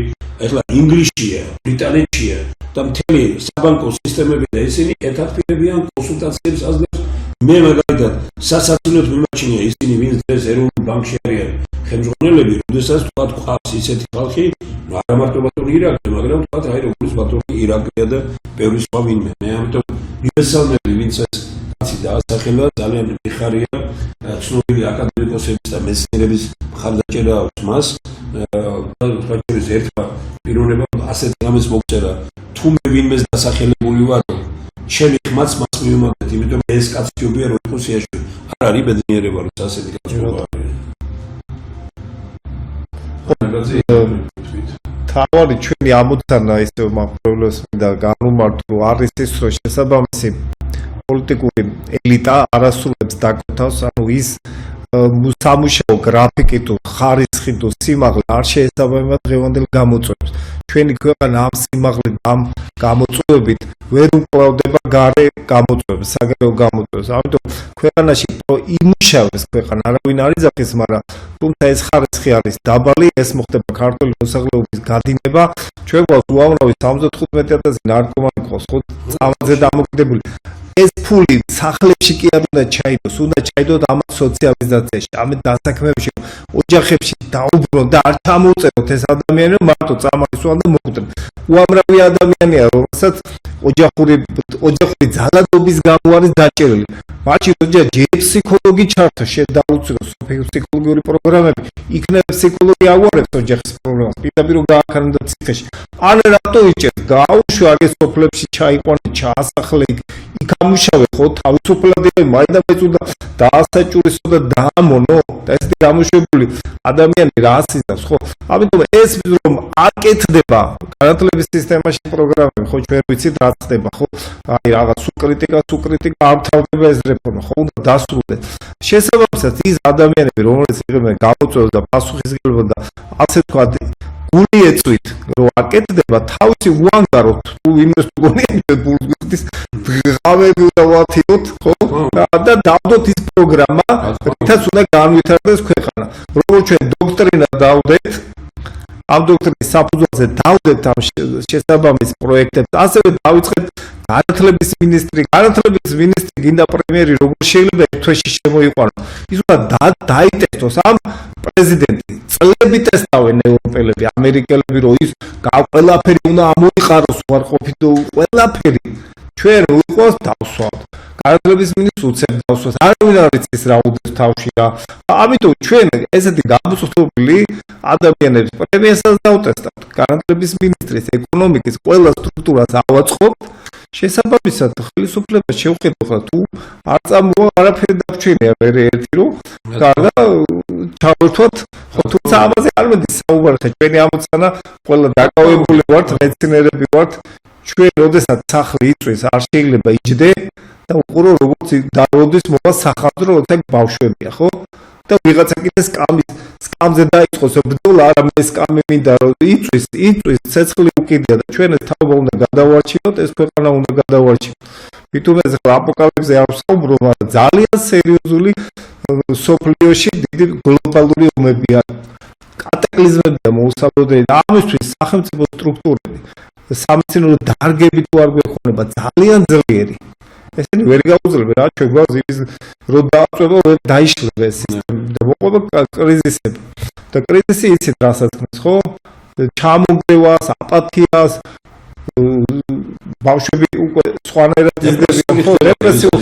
ეხლა ინგლისშია, ბრიტანეთშია და მთელი საბანკო სისტემები და ისინი ეთათბირებიან კონსულტაციებს აძლევს. მე მაგალითად სასაცილოდ მიმაჩნია ისინი ვინც დღეს ეროვნულ ბანკში არიან ხელმძღვანელები, როდესაც თქვათ ყავს ისეთი ხალხი, არა მარტო ბატონი ირაკლი, მაგრამ თქვათ აი როგორც ბატონი ირაკლია და ბევრი სხვა ვინმე. მე ამიტომ მივესალმები ვინც ეს კაცი დაასახელა, ძალიან მიხარია ცნობილი აკადემიკოსების და მეცნიერების მხარდაჭერა აქვს მას რაც ერთმა პიროვნებამ ასეთ რამეს მოგწერა თუ მე ვინმეს დასახელებული ვარ ჩემი ხმაც მას მივიმაგრეთ იმიტომ ეს კაციობია რომ იყოს სიაში არ არის ბედნიერება რომ ასეთი კაცი თავარი ჩვენი ამოცანა ისე მაპრობლემს მინდა განვმართო არის ის რომ შესაბამისი პოლიტიკური ელიტა არასრულებს დაგვთავს ანუ ის სამუშაო გრაფიკი თუ ხარისხი თუ სიმაღლე არ შეესაბამება დღევანდელ გამოწვევებს ჩვენი ქვეყანა ამ სიმაღლით ამ გამოწვევებით ვერ უკლავდება გარე გამოწვევებს საგარეო გამოწვევებს ამიტომ ქვეყანაში იმუშავეს ქვეყანა არავინ არ იძახის მაგრამ თუმცა ეს ხარისხი არის დაბალი ეს მოხდება ქართული მოსახლეობის გადინება ჩვენ გვაქვს უამრავი 75,000 ნარკომანი ყავს ხო წამზე დამოკიდებული ეს ფული სახლებში კი არ უნდა ჩაიდოს, უნდა ჩაიდოს ამათ სოციალიზაციაში, ამათ დასაქმებში, ოჯახებში დაუბრუნდეთ და არ ჩამოუწეროთ ეს ადამიანები მარტო წამალისვან და მოხვდნენ. უამრავი ადამიანია, რომელსაც ოჯახური ძალადობის გამო არის დაჭერილი. მაშინ როცა ფსიქოლოგი ჩართო, შედაუწრო ფსიქოლოგიური პროგრამები, იქნება ფსიქოლოგი აღვარებს ოჯახის პრობლემას, პირდაპირ გააქარნდა ციხეში. ან რატო იჭერს? გაუშვა ეს სოფლებში ჩაიყვანე, ჩაასახლე იქ ამუშავე ხო თავისუფლად მაინდამაინც უნდა დაასაჭურისო და დაამონო და ეს დამუშავებული ადამიანი რა ასიზავს ხო ამიტომ ეს რომ აკეთდება განათლების სისტემაში პროგრამები ხო ჩვენ ვიცით რა ხდება ხო აი რაღაც სუკრიტიკა არ თავდება ეს რეფორმა ხო უნდა დასრულდეს შესაბამისად ის ადამიანები რომლებიც იღებენ გამოწვევას და პასუხისმგებლობა და ასე თქვა გული ეწვით რომ აკეთდება თავისი უანგაროთ თუ იმას გონიათ ბულგის ღავები დავათიოთ ხო და დავდოთ ის პროგრამა რითაც უნდა განვითარდეს ქვეყანა როგორც ჩვენ დოქტრინა დავდეთ ამ დოქტრინის საფუძველზე დავდეთ ამ შესაბამის პროექტებს ასევე დავიწყეთ განათლების მინისტრი გინდა პრემიერი როგორ შეიძლება ერთ თვეში შემოიყვანოს ის უნდა დაიტესტოს ამ პრეზიდენტი წლები ტესტავენ ევროპელები ამერიკელები რომ ის ყველაფერი უნდა ამოიყაროს უარყოფითო ყველაფერი ჩვენ ვიყოს დავსვათ განათლების მინისტრს უცებ დავსვათ არავინ არ იცის რა უდეს თავში რა ამიტომ ჩვენ ესეთი გამოსხდომილი ადამიანებს პრემიერსაც დავტესტავთ განათლების მინისტრის ეკონომიკის ყველა სტრუქტურას ავაწყობთ შესაბამისად ხელისუფლებას შევხედოთ თუ არ წამოვა არაფერი დაგჩვენია მე ერთი რომ გარდა ჩავერთვათ თუმცა ამაზე არ მედი საუბარი ხა ჩვენი ამოცანა ყველა დაკავებული ვართ მეცნიერები ვართ ჩვენ როდესაც სახლი იწვის არ შეიძლება იჯდე და უყურო როგორც დაუდის მოვა სახანძრო როცა ბავშვებია ხო და ვიღაცა კიდე სკამზე დაიწყოს ბრძოლა არა მე სკამი მინდა რომ იწვის ცეცხლი უკიდია და ჩვენ ეს თაობა უნდა გადავარჩინოთ ეს ქვეყანა უნდა გადავარჩინოთ მithume ეს აპოკალიფსზე არ ვსაუბრო მაგრამ ძალიან სერიოზული სოფლიოში დიდი გლობალური ომებია კატაკლიზმებია მოუსწავლებელი და ამისთვის სახელმწიფო სტრუქტურები სამეცნიერო დარგები თუ არ გვეხონება ძალიან ძლიერი ესენი ვერ გაუძლებენ რა ჩვენ გვაქვს იმის რომ დააწვევა ვერ დაიშლება ეს სისტემა და მოყვება კრიზისები და კრიზისი იცით რასაც ხმის ხო ჩამონგრევას აპათიას ბავშვები უკვე სხვანაირად იზრდებიან ხო რეპრესიულ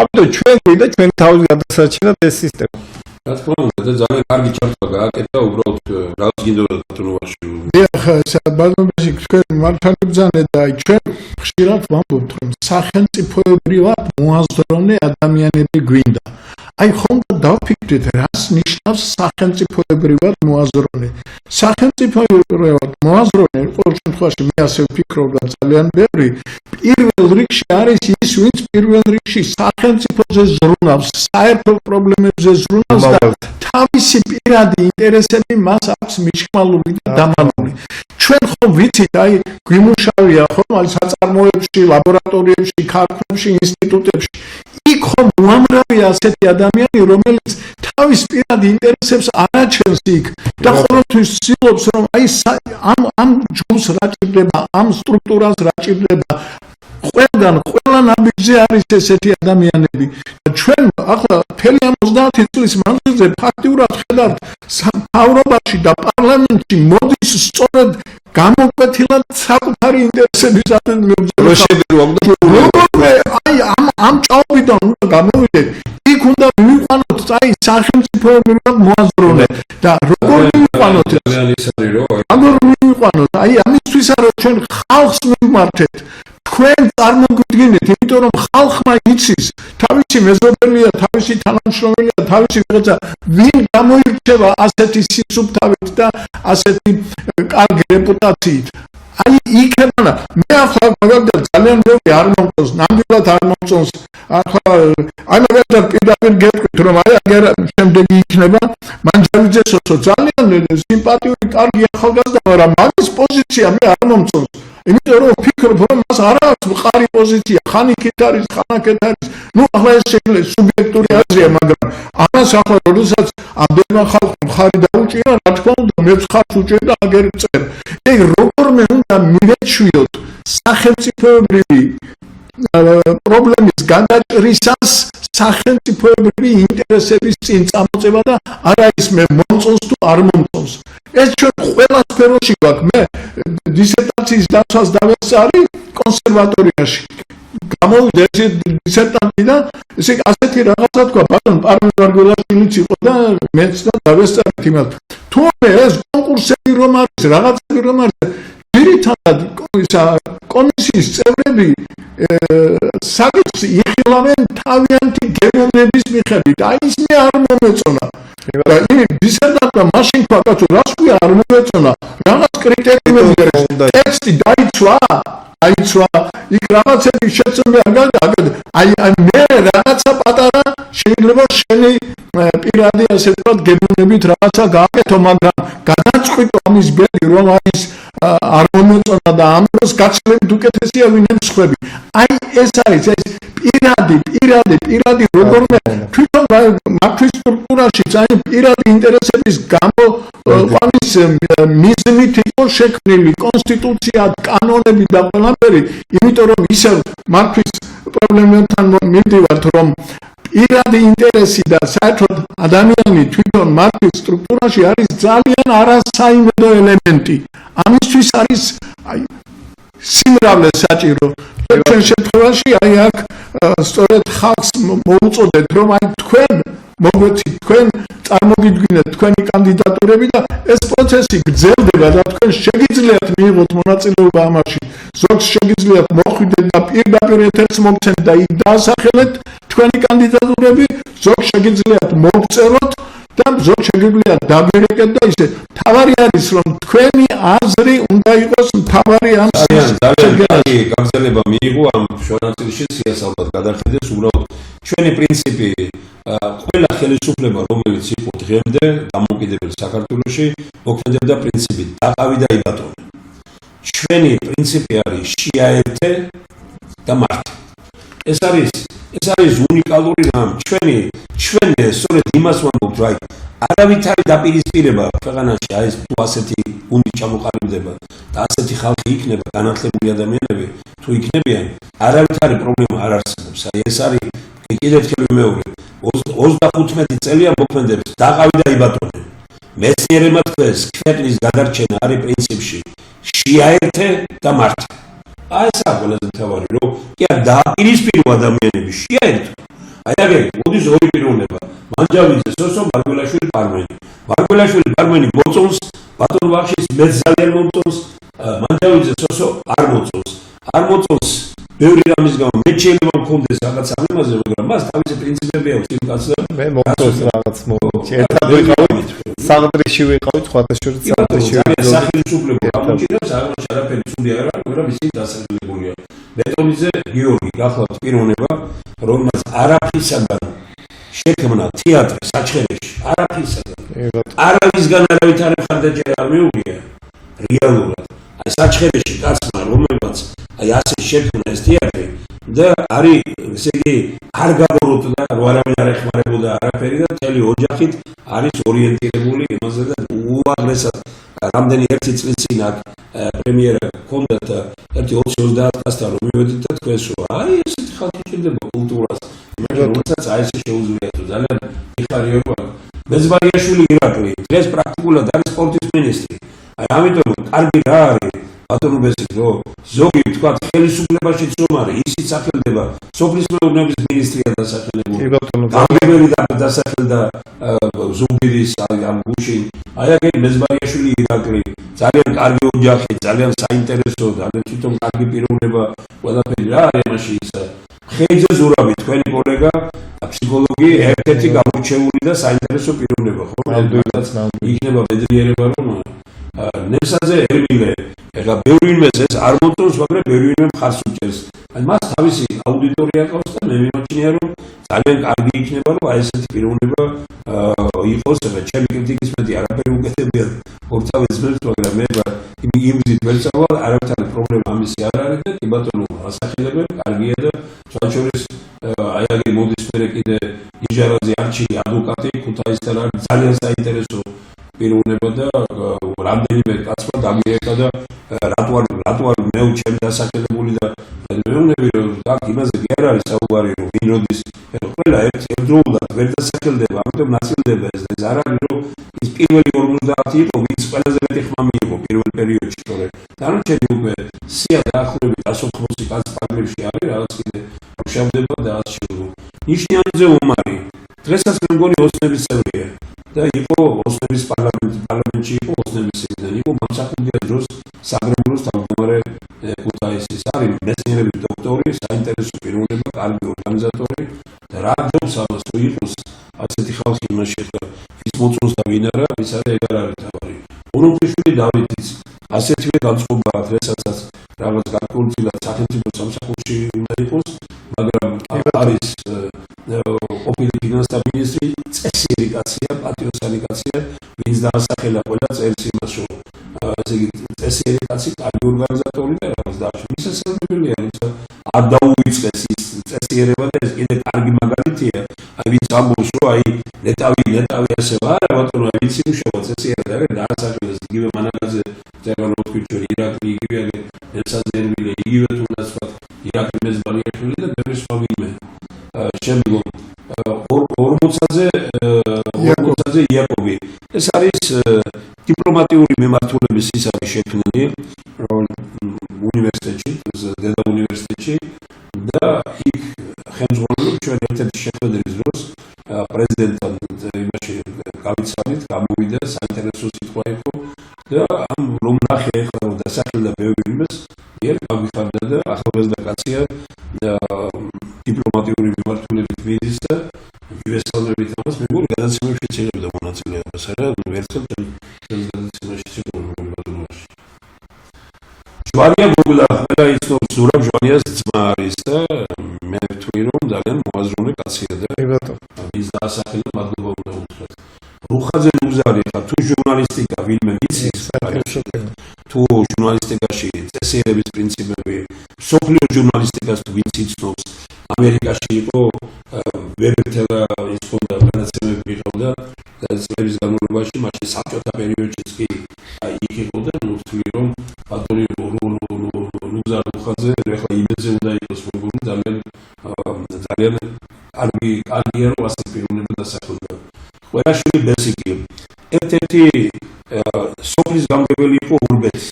ამიტომ ჩვენ გვინდა ჩვენ თავის გადასაჩინოთ ეს სისტემა რა თქმა უნდა და ძალიან კარგი ჩართვა გააკეთა უბრალოდ რაც გინდოდა თუნუაში ეხლა საბანობაში ჩვენ მართალიბძანე და ჩვენ ხშირად ვამბობთ რომ სახელმწიფოებრივად მოაზროვნე ადამიანები გვინდა აი ხომ დავფიქრეთ რას ნიშნავს სახელმწიფოებრივად მოაზროვნე სახელმწიფოებრივად მოაზროვნე ყოველ შემთხვევაში მე ასე ვფიქრობ და ძალიან ბევრი პირველ რიგში არის ის ვინც პირველ რიგში სახელმწიფოზე ზრუნავს საერთო პრობლემებზე ზრუნავს და თავისი პირადი ინტერესები მას აქვს მიშკმალული და დამალული ჩვენ ხომ ვიცით აი გვიმუშავია ხომ აი საწარმოებში ლაბორატორიებში ქარხნებში ინსტიტუტებში იქ ხომ უამრავი ასეთი ადამიანი რომელიც თავის პირადი ინტერესებს არაჩენს იქ და ყოველთვის ცდილობს რომ აი ამ ჯგუფს რა ჭირდება ამ სტრუქტურას რა ჭირდება ყველა ნაბიჯზე არის ესეთი ადამიანები და ჩვენ ახლა მთელი 30 წლის მანძილზე ფაქტიურად ხედავთ სამთავრობაში და პარლამენტში მოდის სწორედ გამოკვეთილად საკუთარი ინტერესების ადგენილობაზე აი ამ ჭაობიდან უნდა გამოვიდეთ იქ უნდა მივიყვანოთ აი სახელმწიფოებრივად მოაზროვნე და როგორ მივიყვანოთ ძალიან როგორ მივიყვანოთ? აი ამისთვის არა ჩვენ ხალხს მივმართეთ. თქვენ წარმოგვიდგინეთ, იმიტომ რომ ხალხმა იცის, თავისი მეზობელია, თავისი თანამშრომელია, თავისი რაღაცა, ვინ გამოირჩევა ასეთი სისუფთავით და ასეთი კარგი რეპუტაციით. აი იქებანა მე ახლა მაგალითად ძალიან ბევრი არ მომწონს, ნამდვილად არ მომწონს. ახლა აი მაგალითად პირდაპირ გეტყვით რომ აი აგერ შემდეგი იქნება მანჯავიძესო ძალიან სიმპათიური კარგი ახალგაზრდა, მაგრამ მაგის პოზიცია მე არ მომწონს. იმიტომ რომ ვფიქრობ რომ მას არ აქვს მყარი პოზიცია, ხან იქით არის, ხან აქეთ არის. ნუ ახლა ეს შეიძლება სუბიექტური აზრია, მაგრამ ამას ახლა როდესაც ამდენმა ხალხმა მხარი დაუჭირა, რა თქმა უნდა მეც ხარს უჭერდა აგერ წერ. ეგ როგორმე უნდა მივეჩვიოთ სახელმწიფოებრივი პრობლემის გადაჭრისას სახელმწიფოებრივი ინტერესების წინ წამოწევა და არა ის მე მომწონს თუ არ მომწონს. ეს ჩვენ ყველა სფეროში გვაქვს. მე დისერტაციის დაცვას დავესწარი კონსერვატორიაში. გამოვიდა ეს დისერტანტი და ესე ასეთი რაღაცა თქვა, ბატონ პარმენვარგველაშვილიც იყო და მეც და დავესწარით იმას. თუმცა ეს კონკურსები რომ არის, რაღაცები რომ არის, ძირითადად კომისიის წევრები საკითხს იხილავენ თავიანთი გემოვნების მიხედვით. აი ის მე არ მომეწონა. და იმ დისერტანტმა მაშინ თქვა, კაცო, რას ქვია არ მომეწონა? რაღაც კრიტერიუმები არის. ტექსტი დაიცვა, იქ რაღაცები შეცდომა აი მე რაღაცა პატარა შეიძლება შენი პირადი ასე ვთქვათ გემოვნებით რაღაცა გააკეთო, მაგრამ გადაწყვიტო ამის ბედი რომ არის არ მომეწონა და ამ დროს გაცილებით უკეთესია ვინმე სხვები. აი ეს არის ეს პირადი როგორმე თვითონ მათთვის სტრუქტურაში აი პირადი ინტერესების გამო ყვავის მიზნით იყო შექმნილი კონსტიტუცია, კანონები და ყველაფერი, იმიტომ რომ ისევ მათთვის პრობლემებთან მივდივართ, რომ პირადი ინტერესი და საერთოდ ადამიანი თვითონ მათთვის სტრუქტურაში არის ძალიან არასაიმედო ელემენტი. ამისთვის არის სიმრავლე საჭირო. ჩვენ შემთხვევაში აი აქ სწორედ ხალხს მოუწოდეთ რომ აი თქვენ მოგვეცით, თქვენ წარმოგიდგინეთ თქვენი კანდიდატურები და ეს პროცესი გრძელდება და თქვენ შეგიძლიათ მიიღოთ მონაწილეობა ამაში. ზოგს შეგიძლიათ მოხვიდეთ და პირდაპირ ეთერს მოგცემთ და იქ დაასახელეთ თქვენი კანდიდატურები, ზოგს შეგიძლიათ მოგწეროთ და ზოგს შეგიძლიათ დაგვირეკეთ და ისე. თავარი არის რომ თქვენი აზრი უნდა იყოს მთავარი ამ ძალიან გაგრძელება მიიღო ამ შუანაწილში სიასალმად გადახედეს უბრალოდ ჩვენი პრინციპი ყველა ხელისუფლება რომელიც იყო დღემდე დამოუკიდებელ საქართველოში მოქმედებდა პრინციპით დაყავი და იბატონე. ჩვენი პრინციპი არის შეაერთე და მართე. ეს არის უნიკალური რამ. ჩვენ სწორედ იმას ვამბობთ, რომ არავითარი დაპირისპირება ქვეყანაში აი ეს თუ ასეთი გუნდი ჩამოყალიბდება და ასეთი ხალხი იქნება, განათლებული ადამიანები თუ იქნებიან, არავითარი პრობლემა არ არსებობს. აი ეს არის კიდევ ერთხელ მეორე 35 წელია მოქმედებს დაყავი და იბატონე. მეცნიერებმა თქვეს, ქვეყნის გადარჩენა არის პრინციპში შეაერთე და მართე. აი ეს არის ყველაზე მთავარი, რომ კი არ დააპირისპირო ადამიანები შეაერთო. აი აგერ მოდის ორი პიროვნება. მანჯავიძე სოსო, მარგველაშვილი პარმენი. მარგველაშვილი პარმენი მოწონს, ბატონ ვახშის მეც ძალიან მომწონს, მანჯავიძე სოსო არ მოწონს. ბევრი რამის გამო მე შეიძლება მქონდეს რაღაც ამაზე, მაგრამ მას თავისი პრინციპები აქვს იმ კაცს. მე მომწონს რაღაც მომენტი. ერთად ვიყავით, საღდრიში ვიყავით, ხვალდაშორის საღდრიში. სახელმწიფო გამოჩინებს, არაფერი ცუდი არ არის, მაგრამ ისინი დასაძლებულია. მეტოლიძე გიორგი გახლავთ პიროვნება, რომელმაც არაფრისაგან შექმნა თეატრი საჩხერეში, არაფრისაგან. არავისგან არავითარი მხარდაჭერა არ მიუღია რეალურად. აი საჩხერეში კაცმა რომელმაც აი ასე შექმნა ეს თეატრი და არის ესე იგი არ გაბოროტდა, რომ არავინ არ ეხმარებოდა არაფერი და მთელი ოჯახით არის ორიენტირებული იმაზე და უაღრესად რამდენი ერთი წლის წინ აქ პრემიერა ჰქონდათ ერთი 20-30 კაცთან რომ მივედით და თქვენს რომ აი ესეთი ხალხი ჭირდება კულტურას. მაგრამ როდესაც აი ესე შეუძლიათ ძალიან მიხარიება. მეძბარიაშვილი ირაკლი დღეს პრაქტიკულად არის სპორტის მინისტრი. აი ამიტომ კარგი რა არის ბატონო ბესიკ რო ზოგი თქვა ხელისუფლებაშიც რომ არის ისიც სახელდება სოფლის მეურნეობის მინისტრია დასახელებული კი ბატონო გამგებელი დასახელდა ზუგდიდის ამ გუშინ აი აგ მეზბარიაშვილი ირაკლი ძალიან კარგი ოჯახი ძალიან საინტერესო ძალიან თვითონ კარგი პიროვნება ყველაფერი რა არის მაშინ ისა ხეიძე ზურავი თქვენი კოლეგა ფსიქოლოგი ერთ-ერთი გამორჩეული და საინტერესო პიროვნება ხო იქნება ბედნიერება რომ ნესაძე ერმილე ეხლა ბევრი ვინმეს ეს არ მოწონს მაგრამ ბევრი ვინმე მხარს უჭერს აი მას თავისი აუდიტორია ყავს და მე მიმოჩნია რომ ძალიან კარგი იქნება რომ აი ესეთი პიროვნება იყოს და ჩემი კრიტიკის მეტი არაფერი უკეთებია ორთავე ძმებს მაგრამ მე იმზით ვერ წავალ არავითარი პრობლემა ამისი არ არის და კი ბატონო ასახელებენ კარგია და თვალშორის აი აგ მოდის მერე კიდე იჟარაზე არჩილი ადვოკატი ქუთაისთან არის ძალიან საინტერესო პიროვნება და რამდენიმე კაცმა დამიერთა და რატო არ მე ჩემი დასახელებული და მეუბნები რომ აქ იმაზე კი არ არის საუბარი რომ ვინ როდის ყველა ერთდროულად ვერ დასახელდება ამიტომ ნაწილდება ეს არ არის რომ ის პირველი 50 იყო ვინც ყველაზე მეტი ხმა მიიღო პირველ პერიოდში თორე დანარჩენი უკვე სია დაახლოებით 180 კაცი პარლამენტში არის რაღაც კიდე მუშავდება და ასშევ ნიშნიანზე უმარი დღესაც მე მგონი ოსნების წევრია და იყო ოსნების პარლამენტში იყო ოსნების წევრი იყო მომსახურდია დროს საგრებულოს თავმჯდომარე ქუთაისის არის მეცნიერების დოქტორი საინტერესო პიროვნება კარგი ორგანიზატორი და რა დებს ამას თუ იყოს ასეთი ხალხი იმაში ხა ის მოწონს და ვინ არა ის არის ეგ არ არის თავი ოროფიშვილი დავითიც ასეთივე განწყობა დღესაც რაღაც გაკონტროლდა სახელმწიფო სამსახურში უნდა იყოს მაგრამ არის ყოფილი ფინანსთა მინისტრი წესიერი კაცია პატრიოტული კაცია ვინც დაასახელა ყველა წერს იმას რომ ესე იგი წესიერი კაცი კარგი ორგანიზატორი და რაღაც დაშვი მისასალმებელია როცა არ დაუვიწყეს ის წესიერება და ეს კიდე კარგი მაგალითია აი ვინც ამბობს რომ აი ნეტავი ასე არა ბატონო ვინც იმუშავა წესიერად არის დაასახელეს იგივე მანაგაძე წერანოვკიჩო ირაკლი იგივე ნესაძერმილე იგივე თუნდაც ირაკლი მეზბარიაშვილი და ბევრი სხვა ვინმე შემდგომ 40-ზე იაკობი ეს არის დიპლომატიური მიმართულების ისარი შექმნილი უნივერსიტეტში დედა უნივერსიტეტში და იქ ხელმძღვანელობს ჩვენ ერთ-ერთი შეხვედრის დროს პრეზიდენტთან იმაში გავიცანით გამოვიდა საინტერესო სიტყვა იყო და ამ რომ ნახე ახლა რომ დასახელდა ბევრი ვინმეს ერთ გამიხარდა და ახალგაზრდა კაცია დიპლომატიური მიმართულებით მიდის და ვესალმებით ამას მე მგონი გადაცემებში შეიძლება მონაწილეობას არა ერთხელ გადაცემაში შეიძლება ჟვანია გოგლა ყველა იცნობს ზურაბ ჟვანიას ძმა არის და მე ვთვლი რომ ძალიან მოაზროვნე კაცია და ის დაასახელა მადლობა უნდა უთხრათ რუხაძე მუზარი ხა თუ ჟურნალისტიკა ვინმე იცის თუ ჟურნალისტიკაში წესიერების პრინციპები სოფლიო ჟურნალისტიკას თუ ვინც იცნობს ამერიკაში იყო ვებერთელა ის ხონდა განაცემები მიყავდა და წლების განმავლობაში მაშინ საბჭოთა პერიოდშიც კი იქ იყო და ვთვლი რომ ბატონი რუხაძე ეხლა იმედზე უნდა იყოს მეგონი ძალიან კარგია რომ ასე პიროვნება დასახელდა ყველაშვილი ბესიკი ერთ-ერთი სოფლის გამგებელი იყო ურბეთის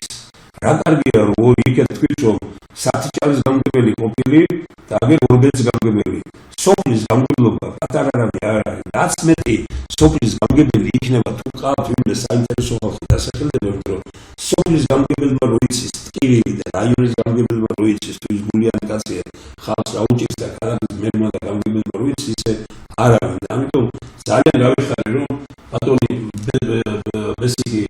რა კარგია რომ იქეთ თქვით რომ სათიჭარის გამგებელი ყოფილი და აგერ ურბეთის გამგებელი სოფლის გამგებლობა პატარა რამე არ არის რაც მეტი სოფლის გამგებელი იქნება თუ ყავთ ვინმე საინტერესო ხალხი დასახელდება რომ სოფლის გამგებელმა რო იცის ტკივილი და რაიონის გამგებელმა რო იცის თუ ის გულიანი კაცია ხალხს აუჭირს და ქალაქის მერმა და გამგებელმა რო იცის ისე არ არის ამიტომ ძალიან გავიხარე რომ ბატონი ბესიკი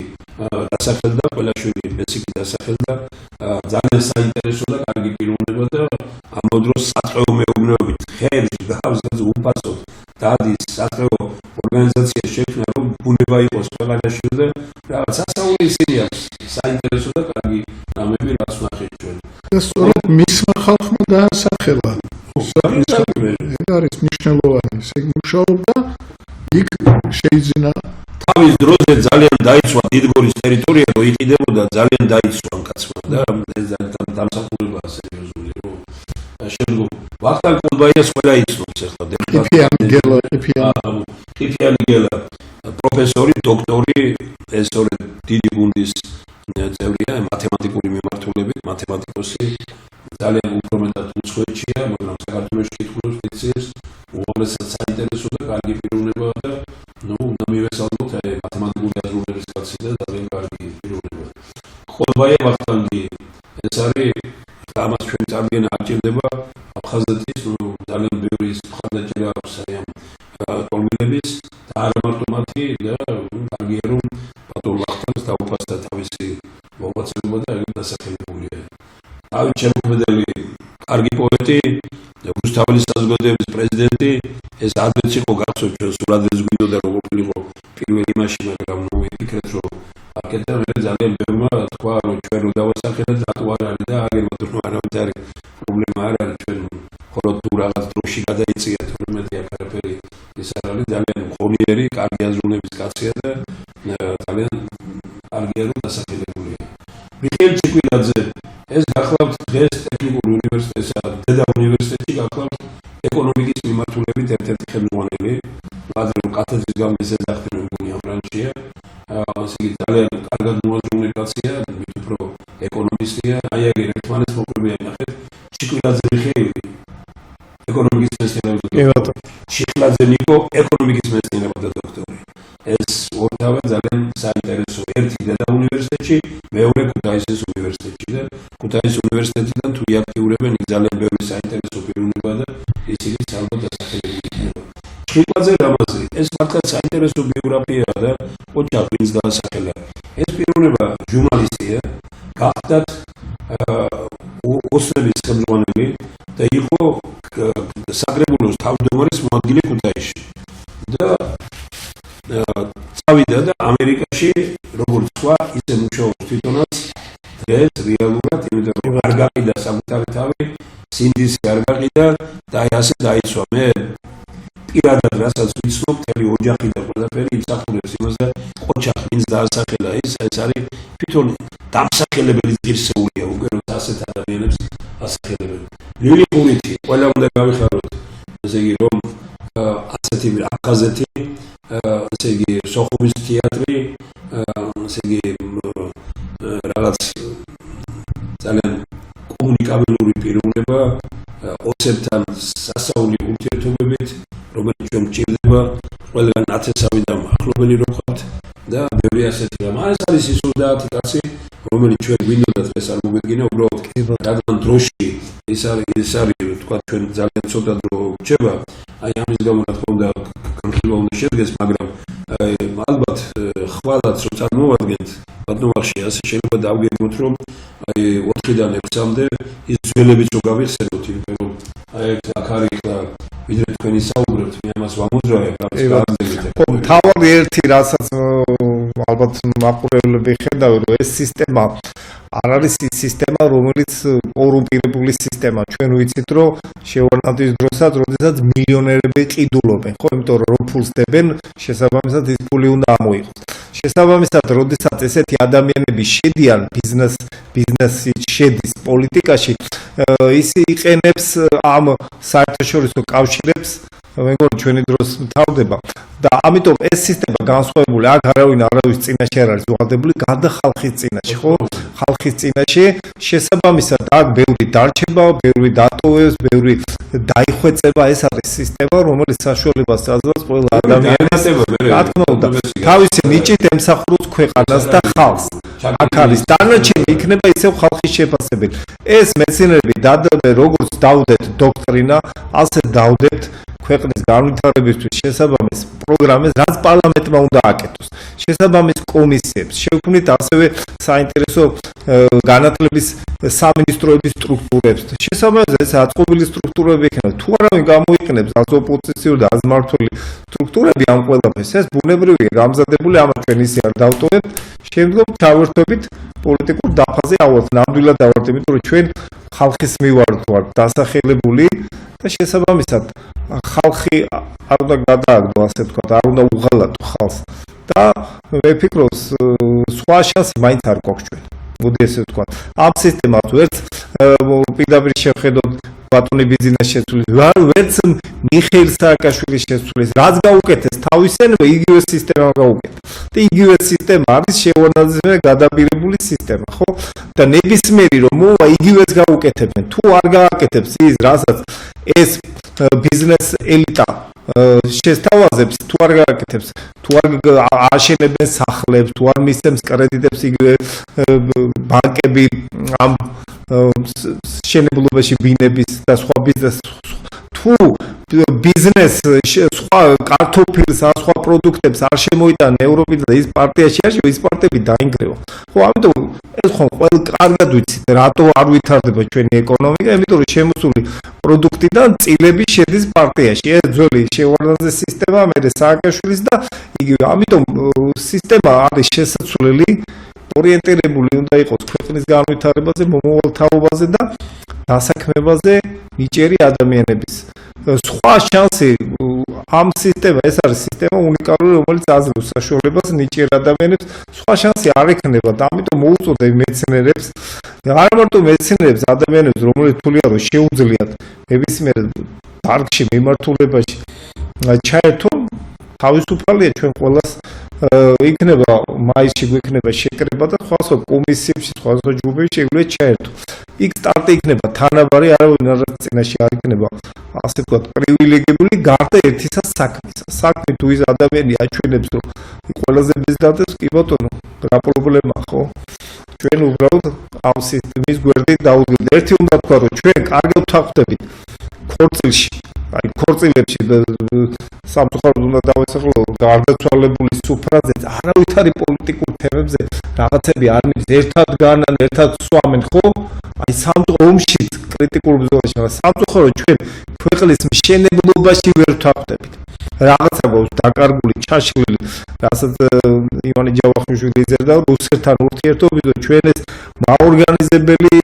დასახელდა ყველაშვილი ბესიკი დასახელდა ძალიან საინტერესო და კარგი პიროვნება და ამ დროს სატყეო მეურნეობით ხერში გავს უფასოდ დადის სატყეო ორგანიზაცია შექმნა რომ ბუნება იყოს ყველანაირი და რაღაც ასაული ისინი აქვს საინტერესო და კარგი რამები რაც ნახეთ ჩვენ და სწორედ მისმა ხალხმა დაასახელა ეს არის მნიშვნელოვანი ეს მუშაობდა იქ შეიძინა თავის დროზე ძალიან დაიცვა დიდგორის ტერიტორია რო იყიდებოდა ძალიან დაიცვა კაცმა და ეს დამსახურებაა სერიოზული რომ შემდგომ ვახტანგ კულბაიას ყველა იცნობს ახლა ყიფიანი გელა პროფესორი დოქტორი ეს ორი დიდი გუნდის წევრია მათემატიკური მიმართულებით პოსი ძალიან უფრო მეტად უცხოეთშია, მაგრამ საქართველოში კითხულობს ფიქციებს, უაღრესად საინტერესო და კარგი პიროვნება და უნდა მივესალმოთ მათემატიკური აზროვნების კაცი და ძალიან კარგი პიროვნება. ყოლბაია ვახტანგი ეს არის ამას ჩვენ წარდგენა აღჭირდება აფხაზეთის ძალიან ბევრი მხარდაჭერა აქვს ამ ტოლმილების და არა მარტო მათი და კარგია რომ ბატონ ვახტანგს დაუფასდა თავისი მოღვაწეობა და ეგრეთ დასახელებულია. ავი შემოქმედელი კარგი პოეტი რუსთაველის საზოგადოების პრეზიდენტი ეს ადრეც იყო გახსოვთ ჩვენ სურათებს გვინდოდა რომ ყოფილიყო პირველ იმაში მაგრამ ვიფიქრეთ რომ აკეთა მე ძალიან ბევრმა თქვა რომ ჩვენ რო დავასახელეთ რატო არ არის და აგერბათ რომ არავითარი პრობლემა არ არის ჩვენ მხოლოდ თუ რაღაც დროში გადაიწიეთ თორმეტი აქ არაფერი ეს არ არის ძალიან ღონიერი კარგი აზროვნების კაცია და ძალიან კარგია რომ დასახელებულია. მიხეილ ჩიკვილაძე ეს გახლავთ დღეს ტექნიკურ უნივერსიტეტსა დედა უნივერსიტეტში გახლავთ ეკონომიკის მიმართულებით ერთ-ერთი ხელმძღვანელი ადრე რომ კათედრის გამგეს ეძახდნენ მგონი ამ ბრანჩია ასე იგი ძალიან კარგად მოაზროვნე კაცია მით უფრო ეკონომისტია აი აგერ ერთმანეთს მოკლები ნახეთ ჩიკვილაძე მიხეილი ეკონომიკის მეცნიერებათა ჩიკვილაძე ნიკო ეკონომიკის მეცნიერებათა დოქტორი ეს ორთავე ძალიან საინტერესო ერთი დედა უნივერსიტეტში მეორე ქუთაისის უნივერსიტეტში და ქუთაისის უნივერსიტეტიდან თუ იაქტიურებენ იქ ძალიან ბევრი საინტერესო პიროვნება და ისინი ალბათ დასახელებული. ჩიკვილაძე რამაზი ეს მართლაც საინტერესო ბიოგრაფიაა და ოჯახ ვინც დაასახელა ეს პიროვნება ჟურნალისტია გახდათ ოსნების ხელმძღვანელი და იყო საკრებულოს თავმჯდომარის მოადგილე ქუთაისში და წავიდა და ამერიკაში როგორც თქვა ისე მუშაობს თვითონაც დღეს რეალურად იმიტომ რომ არ გაყიდა საკუთარი თავი სინდისი არ გაყიდა და აი ასე დაიცვა მე პირადად რასაც ვიცნობ მთელი ოჯახი და ყველაფერი იმსახურებს იმას და ოჯახ ვინც დაასახელა ეს არის თვითონ დამსახელებელი ღირსეულია უკვე რომ ასეთ ადამიანებს ასახელებენ. ლილი ყურითი ყველა უნდა გავიხაროთ ესე იგი რომ ასეთი აფხაზეთი ასე იგი სოხუმის თეატრი ასე იგი რაღაც ძალიან კომუნიკაბელური პიროვნება ოცებთან სასაული ურთიერთობებით რომელიც ჩვენ გჭირდება ყველგან ნათესავი და ახლობელი რო ხართ და ბევრი ასეთი რამ ეს არის ის 30 კაცი რომელიც ჩვენ გვინდოდა დღეს არ მოგვედგინა უბრალოდ რადგან დროში ეს არის თქვა ჩვენ ძალიან ცოტა დრო გრჩება აი ამის გამო რა თქმა უნდა განხილვა უნდა შედგეს მაგრამ ალბათ ხვალაც რო წარმოვადგენთ ბატონახში ასე შეიძლება დავგეგმოთ რომ აი 4-დან 6-მდე ის ძველებიც რო გავიხსენოთ იმიტომ რომ აი აქ არის და ვიდრე თქვენი საუბრობთ მე ამას ვამოძრავე თავი ერთი რასაც ალბათ მაყურებლები ხედავენ რომ ეს სისტემა არ არის ის სისტემა რომელიც კორუმპირებული სისტემა ჩვენ ვიცით რომ შევარდნაძის დროსაც როდესაც მილიონერები ყიდულობენ ხო იმიტომ რომ ფულს დებენ შესაბამისად ის ფული უნდა ამოიღოს შესაბამისად როდესაც ესეთი ადამიანები შედიან ბიზნესი შედის პოლიტიკაში ის იყენებს ამ საერთაშორისო კავშირებს მეგონი ჩვენი დროს მთავრდება და ამიტომ ეს სისტემა განსხვავებული აქ არავის წინაშე არ არის უღალდებული გარდა ხალხის წინაშე ხო ხალხის წინაშე შესაბამისად აქ ბევრი დარჩება ბევრი დატოვებს ბევრი დაიხვეწება ეს არის სისტემა რომელიც საშუალებას აძლევს ყველა ადამიანს რა თქმა უნდა თავისი ნიჭით ემსახურებს ქვეყანას და ხალხს აქ არის დანარჩენი იქნება ისევ ხალხის შეფასებელი ეს მეცნიერები დადებენ როგორც დავდეთ დოქტრინა ასე დავდებთ ქვეყნის განვითარებისთვის შესაბამის პროგრამებს რაც პარლამენტმა უნდა აკეთოს შესაბამის კომისიებს შევქმნით ასევე საინტერესო განათლების სამინისტროების სტრუქტურებს შესაბამისად ეს აწყობილი სტრუქტურები იქნება თუ არავინ გამოიყენებს ას ოპოზიციურ და ას მმართველი სტრუქტურები ამ ყველაფერს ეს ბუნებრივია გამზადებული ამათ ჩვენ ისე არ დავტოვებთ შემდგომ ჩავერთვებით პოლიტიკურ დაფაზე ავართ ნამდვილად დავართ იმიტომ რომ ჩვენ ხალხის მივართ ვართ დასახელებული და შესაბამისად ხალხი არ უნდა გადააგდო ასე ვთქვათ არ უნდა უღალატო ხალხს და მე ვფიქრობ სხვა შანსი მაინც არ გვაქვს ჩვენ მოდი ესე ვთქვათ ამ სისტემას ვერც პირდაპირ შევხედოთ ბატონი ბიზნეს შეცვლის, ვერც მიხეილ სააკაშვილის შეცვლის, რაც გაუკეთეს თავისენვე იგივე სისტემა გაუკეთა. და იგივე სისტემა არის შეუანაձესებელი გადაპირებული სისტემა, ხო? და ნებისმიერი რომ მოვა იგივეს გაუკეთებენ. თუ არ გააკეთებს ის, რასაც ეს ბიზნეს ელიტა შესთავაზებს, თუ არ გააკეთებს, თუ არ აშენებენ სახლებს, თუ არ მისცემს კრედიტებს იგივე ბანკები ამ შენებლობაში ბინების და სხვა ბიზნეს თუ ბიზნეს სხვა კარტოფილს ან სხვა პროდუქტებს არ შემოიტანა ევროპიდან და ის პარტიაში არჩევა, ის პარტიები დაინგრევა. ხო, ამიტომ ეს ხომ ყველა კარგად ვიცით, რატო არ ვითარდება ჩვენი ეკონომიკა, იმიტომ რომ შემოსული პროდუქტიდან წილები შედის პარტიაში. ეს ძველი შეუარდაზე სისტემა, მე სააკაშვილის და იგივე. ამიტომ სისტემა არის შესაძლებელი, ორიენტირებული უნდა იყოს ქვეყნის განვითარებაზე, მომავალთაობაზე და დასაქმებაზე ნიჭიერი ადამიანების. სხვა შანსი ამ სისტემა, ეს არის სისტემა უნიკალური, რომელიც აძლევს საშუალებას ნიჭიერ ადამიანებს, სხვა შანსი არ ექნება და ამიტომ მოუწოდე მეცნიერებს, არ მარტო მეცნიერებს, ადამიანებს, რომლებიც თვლიან, რომ შეუძლიათ ნებისმიერ დარგში მიმართულებაში ჩაერთონ, თავისუფალია ჩვენ ყველას იქნება მაისში გვექნება შეკრება და სხვა კომისიებში, სხვა ჯგუფებში შეგვიძლია ჩაერთო. იქ სტარტი იქნება თანაბარი, არავინ არ წინაშე არ იქნება ასე ვთქვათ პრივილეგირებული გარდა ერთისა საქმისა. საქმე თუ ის ადამიანი აჩვენებს, რომ ყველაზე ბიზნესს კი ბატონო, რა პრობლემაა, ხო? ჩვენ უბრალოდ ამ სისტემის გვერდით დაუდგეთ. ერთი უნდა თქვა, რომ ჩვენ კარგად ვთანხმდებით ქორწილში. აი ქორწილებში სამწუხაროდ უნდა დავესახელო გარდაცვალებული სუფრაზე არავითარი პოლიტიკურ თემებზე რაღაცები არ მიდის ერთად განან ერთად სვამენ ხო აი სამწუხაროში კრიტიკულ ბრძოლაში მაგრამ სამწუხაროდ ჩვენ ქვეყნის მშენებლობაში ვერ ვთანხმდებით რაღაცა გვაქვს დაკარგული ჩაშლილი რასაც ივანე ჯავახიშვილი იზრდა რუსეთთან ურთიერთობით და ჩვენ ეს მაორგანიზებელი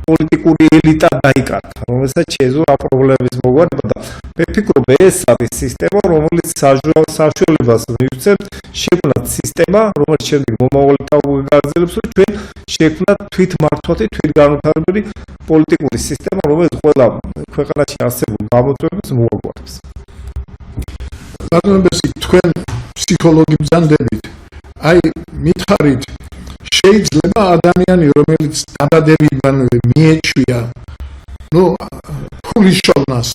პოლიტიკური ელიტა დაიკარგა, რომელსაც შეეძლო პრობლემების მოგვარება და მე ვფიქრობ, ეს არის სისტემა, რომელიც საშუალებას მივცემთ შექმნათ სისტემა, რომელიც შემდეგ მომავალი თაობა გააგრძელებს, რომ ჩვენ შექმნათ თვითმართვადი, თვითგანვითარებული პოლიტიკური სისტემა, რომელიც ყველა ქვეყანაში არსებულ გამოწვევებს მოაგვარებს. ბატონებесі, თქვენ ფსიქოლოგი ბრძანდებით, აი მითხარით შეიძლება ადამიანი, რომელიც დაბადებიდანვე მიეჩვია, ფულის შოვნას,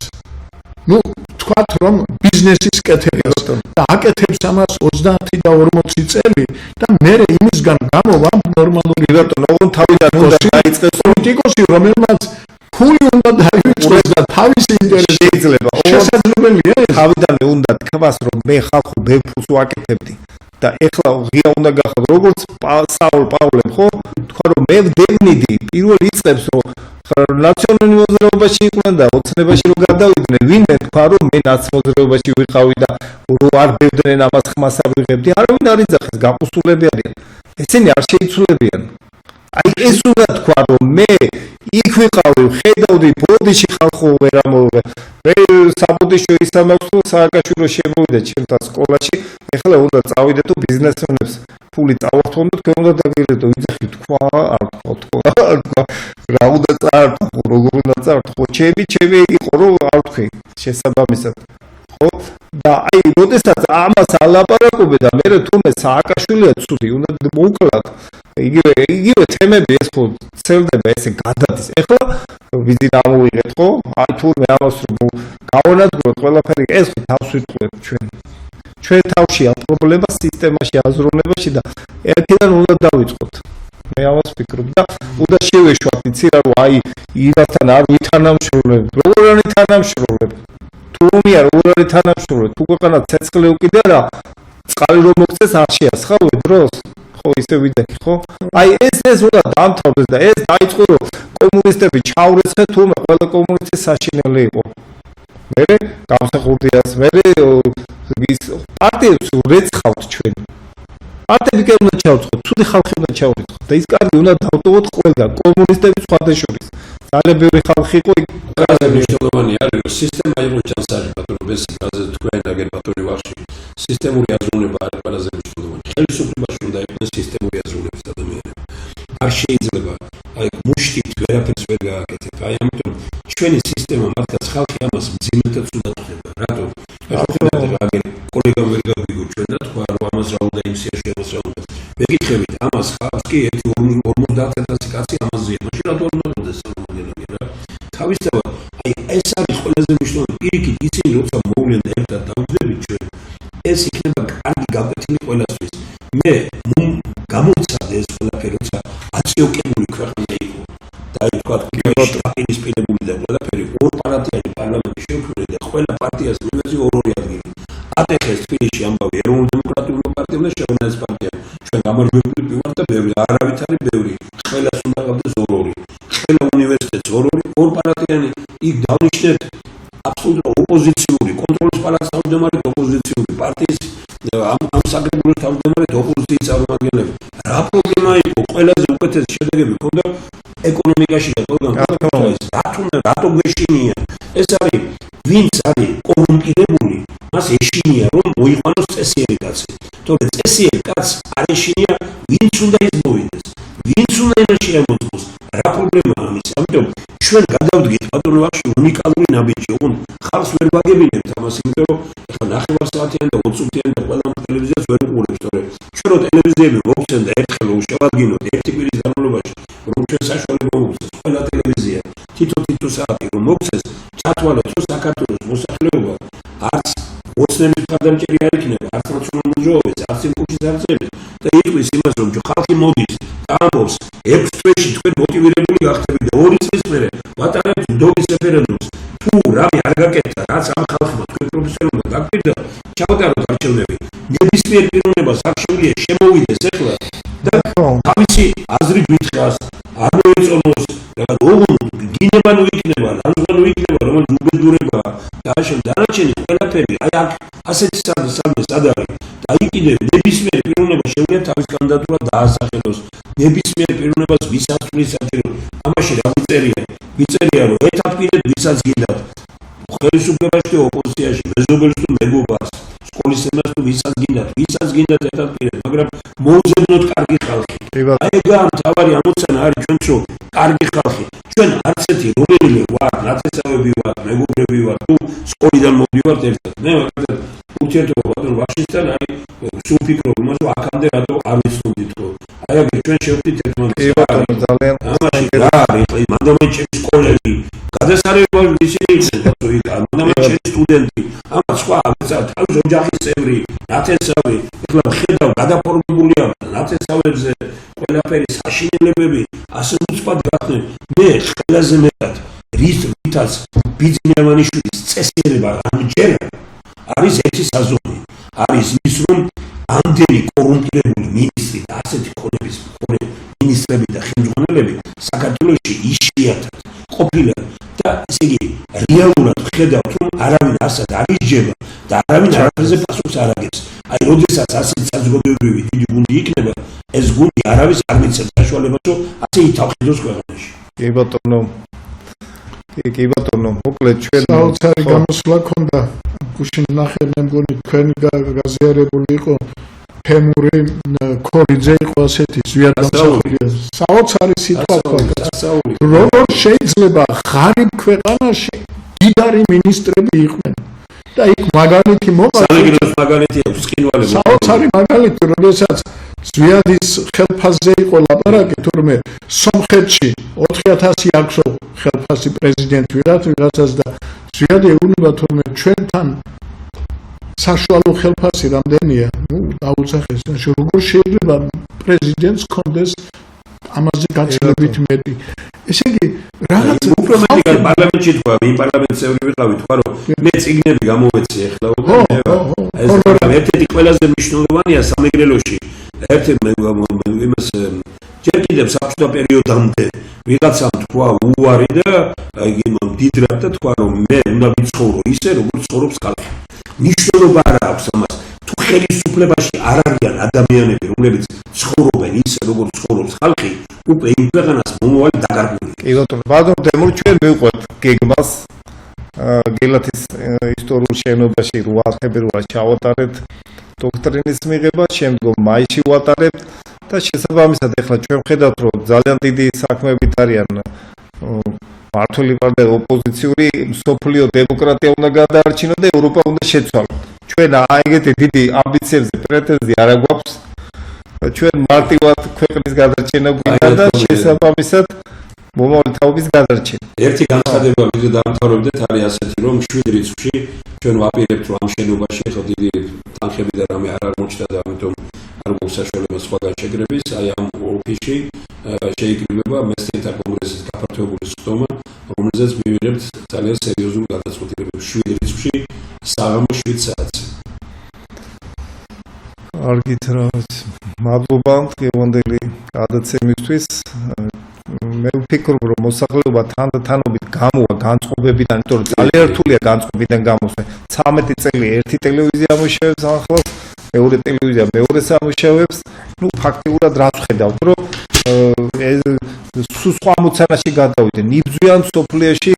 თქვათ რომ ბიზნესის კეთებას და აკეთებს ამას 30 და 40 წელი და მერე იმისგან გამოვა ნორმალური ბატონო, თავიდან უნდა დაიწყოს პოლიტიკოსი, რომელმაც ფული უნდა დაივიწყოს და თავისი ინტერესი შეიძლება შესაძლებელია თავიდანვე უნდა თქვას, რომ მე ხალხო ბეფულს ვაკეთებდი. და ეხლა ღია უნდა გახადო როგორც საულ პავლემ ხო თქვა რომ მე ვდევნიდი პირველ იწყებს რომ ნაციონალური მოძრაობაში იყვნენ და ოცნებაში რომ გადავიდნენ ვინმე თქვა რომ მე ნაცმოძრაობაში ვიყავი და რომ არ ბევრდნენ ამას ხმას არ ვიღებდი არავინ არ იძახეს გაყუსულები არიან ესენი არ შეიცვლებიან აი ეს უნდა თქვა რომ მე იქ ვიყავი ხედავდი ბოდიში ხალხო ვერ ამოვე მე საბოდიშო ისამაქსო სააკაშვილო შემოვიდა ჩემთან სკოლაში ეხლა უნდა წავიდე თუ ბიზნესმენებს ფული წავართონ და თქვენ უნდა დაგირდო იძახი თქვა არ თქვა რა უნდა წაართო როგორ უნდა წაართო ჩემი იყო რომ არ თქვი შესაბამისად ხო და აი როდესაც ამას ალაპარაკობენ და მე თურმე სააკაშვილია ცუდი უნდა მოუკლათ იგივე თემები ეს ხო ცელდება ესე გადადის ეხლა ვიზით ამოვიღეთ ხო აი თურმე ამას რომ გავანადგუროთ ყველაფერი ეს ხო თავს ვიტყვეთ ჩვენ თავშია პრობლემა სისტემაში აზროვნებაში და ერთიდან უნდა დავიწყოთ მე ამას ვფიქრობ და უნდა შევეშვათ იცი რა რომ აი ირასთან არ ვითანამშრომლებ როგორ არ ვითანამშრომლებ თუმია როგორ არ ვითანამშრომლებ თუ ქვეყანა ცეცხლე უკიდა რა წყალი რომ მოგწეს არ შეასხავე დროს ხო ისე ვიდექი ხო აი ეს უნდა დამთავრდეს და ეს დაიწყო რომ კომუნისტები ჩაურეცხეთ თუმე ყველა კომუნისტი საშინელი იყო მე გამსახურდიას მე ის პარტიებს ვრეცხავთ ჩვენ პარტიები კი უნდა ჩავწყოთ ცუდი ხალხი უნდა ჩაურეცხოთ და ის კარგი უნდა დავტოვოთ ყველგან კომუნისტები სხვათა შორის ძალიან ბევრი ხალხი იყო ყველაზე მნიშვნელოვანი არის რომ სისტემა იყო ჩანსარი ბატონო ეს თქვენ აგერ ბატონი ვახში სისტემური აზროვნება არის ყველაზე მნიშვნელოვანი ხელისუფლებაში უნდა იყოს სისტემური აზროვნების ადამიანები არ შეიძლება აი მუშტით ვერაფერს ვერ გააკეთებ აი ამიტომ ჩვენი სწორებამ ვერ გავიგო ჩვენ და თქვა რომ ამას რა უნდა იმ სიაში ამას რა უნდა მეკითხებით ამას ხალხს კი 50,000 კაცი ამაზეა მაშინ რატო არ უნდა დასალმაგელები რა თავისთავად აი ეს არის ყველაზე მნიშვნელოვანი პირიქით ისინი როცა მოვლენ ერთად დავუძებით ჩვენ ეს იქნება კარგი გაკვეთილი ყველასთვის მე გამოცადე ეს ყველაფერი როცა აციოკებული ქვეყანა იყო და აი თქვა დაპირისპირებული და ყველაფერი ორპარტიული პარლამენტი შეუქმნეს და ყველა პარტიას მიმეცი ორი ადგილი ატეხეს თბილისში ამბავი ეროვნულ დემოკრატიულ პარტიამ და შეერთების პარტიამ ჩვენ გამარჯვებული ვართ და ბევრი არავით არის ბევრი ხელას უნდა გავდეს ორი ხელა უნივერსიტეტს ორპარტიული იქ დავნიშნეთ აბსოლუტურად ოპოზიციური კონტროლის პალატის თავმჯდომარე ოპოზიციური პარტიის ამ საკრებულოს თავმჯდომარე ოპოზიციის წარმომადგენლები რა პრობლემა იყო ყველაზე უკეთესი შედეგები ჰქონდა ეკონომიკაში და ყველგან რატო გვეშინია ეს არის ვინც არის კორუმპირებული მას ეშინია რომ მოიყვანოს წესიერი კაცი თორე წესიერი კაცს არ ეშინია ვინც უნდა იზმოვიდეს ვინც უნდა ენაში ამოწმოს რა პრობლემაა ამის ამიტომ ჩვენ გადავდგეთ ბატონო ვახში უნიკალური ნაბიჯი ოღონდ ხალხს ვერ ვაგებინებთ ამას იმიტომ რომ ახლა ნახევარსაათიანი და 20 წუთიანი და ყველა ტელევიზიას ვერ უყურებს თორე ჩვენ რო ტელევიზიები მოგცენ და ერთხელ შევადგინოთ ერთი კვირის განმავლობაში რომ ჩვენ საშუალება მოგცეს ყველა ტელევიზია თითო საათი რომ მოგცეს ჩათვალოთ რომ საქართველოს მოსახლეობა არც ოცნების მხარდამჭერი არ იქნება არც ნაციონალურ მოძრაობის არც იმპულსის არწების და იტყვის იმას რომ ხალხი მოდის და ამბობს 6 თვეში თქვენ მოტივირებული გახდებით და 2 წლის მერე ვატარებთ დობის რეფერენდუმს თუ რამე არ გაკეთდა რაც ამ ხალხმა თქვენ პროფესიონალურად გაგპირდა ჩავატაროთ არჩევნები ნებისმიერ პიროვნებას აქ შეუძლია შემოვიდეს ახლა და თავისი აზრით ვითხრას არ მოეწონოს რაღაც ოღონდ გინება ნუ იქნება რანუ იქნება რომელიც უბედურებაა და ამ დანარჩენი ყველაფერი აი აქ ასეთი სადაც არის და იქ კიდევ ნებისმიერ პიროვნებას შეუძლია თავის კანდიდატურა დაასახელოს ნებისმიერ პიროვნებას ვისასწრის საჭირო ამაში რა ვიწერია რომ ეთათბირეთ ვისაც გინდათ ხელისუფლებაში ოპოზიციაში მეზობელს თუ მეგობარს სკოლის ემას თუ ვისაც გინდათ ეთათბირეთ მაგრამ მოუზებნოთ კარგი ხალხი აი ეგაა მთავარი ამოცანა არის ჩვენც რომ კარგი ხალხი ჩვენ არც ერთი რომელიმე ვარ ნაცესავები ვარ მეგობრები ვარ თუ სკოლიდან მოვიდივართ ერთად მე მაგალითად ურთიერთობა ბატონ ვაშინგტონ არის სულ ფიქრობ იმას რომ აქამდე რატო არ ვიცოდით ხო აი აგ ჩვენ შევხვდით ერთმანეთს ძალიან ამაში რა არის მანდამე ჩემი სკოლები გადასარევება ისინი იქნება თუ იქ მანდამე ჩემი სტუდენტი ამას სხვა თავის ოჯახის წევრი ნათესავი ეხლა ხედავ გადაფორმებულია ნათესავებზე ყველაფერი საშინელებები ასე უცბად გახდნენ მე ყველაზე მეტად რითაც ბიძინევანიშვილის წესიერება ამჯერა არის ერთი საზომი არის ის რომ ამდენი კორუმპირებული მინისტრი და ასეთი ქონების მინისტრები და ხელმძღვანელები საქართველოში იშვიათად ყოფილან და ესე იგი რეალურად ხედავთ რომ არავინ ასად არ იჯება და არავინ არაფერზე პასუხს არ აგებს აი როდესაც ასეთი საზოგადოებრივი დიდი გუნდი იქნება ეს გუნდი არავის არ მიცემს საშუალებას რომ ასე ითავხიდოს ქვეყანაში კი ბატონო მოკლედ ჩვენ საოცარი გამოსვლა ქონდა გუშინ ნახე მე მგონი თქვენი გაზიარებული იყო ფემური კორიძე იყო ასეთი ზვიადამსახურია საოცარი სიტყვა თქვა როგორ შეიძლება ღარიბ ქვეყანაში დიდარი მინისტრები იყვნენ და იქ მაგალითი სამეგრელოს მაგალითი აქვს სკინვალე საოცარი მაგალითი როდესაც ზვიადის ხელფასზე იყო ლაპარაკი თურმე სომხეთში 4000 აქვს ხელფასი პრეზიდენტი ვიღაცას და ზვიადი ეუბნება თურმე ჩვენთან საშუალო ხელფასი რამდენია ნუ დაუცახეს როგორ შეიძლება პრეზიდენტს კონდეს ამაზე გაცილებით მეტი ესე იგი რაღაც უფრო მეტი პარლამენტში თქვა იმ პარლამენტს წევრი ვიყავი თქვა რომ მე წიგნები გამოვეცი ახლა ეს ერთ-ერთი ყველაზე მნიშვნელოვანია სამეგრელოში ერთ-ერთი იმას ჯერ კიდევ საბჭოთა პერიოდამდე ვიღაცამ თქვა უარი და იმამ დიდრად და თქვა რომ მე უნდა ვიცხოვრო ისე როგორც ცხოვრობს ხალხი მნიშვნელობა არ აქვს ამას თუ ხელისუფლებაში არ არიან ადამიანები რომლებიც ცხოვრობენ ისე როგორც ცხოვრობს ხალხი უკვე იმ ქვეყანას მომავალი დაკარგული კი ბატონო დემურ ჩვენ მივყვეთ გეგმას გელათის ისტორიულ შენობაში 8 ფებრუარს ჩავატარეთ დოქტრინის მიღება შემდგომ მაისში ვატარებთ და შესაბამისად ახლა ჩვენ ვხედავთ რომ ძალიან დიდი საქმეებით არიან მართული პარტია ოპოზიციური მსოფლიო დემოკრატია უნდა გადაარჩინოს და ევროპა უნდა შეცვალოს ჩვენ ეგეთი დიდი ამბიციებზე პრეტენზია არ გვაქვს. ჩვენ მარტივად ქვეყნის გადარჩენა გვინდა და შესაბამისად მომავალი თაობის გადარჩენა. ერთი განცხადება ვიდრე დამთავრებდეთ არის ასეთი, რომ 7 რიცხვში ჩვენ ვაპირებთ, რომ ამ შენობაში ხო დიდი თანხები და რამე არ აღმოჩნდა და ამიტომ არ გვაქვს საშუალება სხვაგან შეკრების, აი ამ ოფისში შეიკრიბება მეცნიერთა კონგრესის გაფართოებული სხდომა, რომელზეც მივიღებთ ძალიან სერიოზულ გადაწყვეტილებებს 7 რიცხვში საღამოს 7 საათზე. არგით რა მადლობა დღევანდელი გადაცემისთვის. მე ვფიქრობ, რომ მოსახლეობა თანდათანობით გამოვა განწყობებიდან, იმიტომ რომ ძალიან რთულია განწყობიდან გამოსვლა. 13 წელი ერთი ტელევიზია ამუშავებს ახლავს, მეორე ტელევიზია მეორეს ამუშავებს. ნუ ფაქტიურად რაც ხედავთ, რომ სხვა მოცანაში გადავიდნენ. იბრძვიან სოფლიოში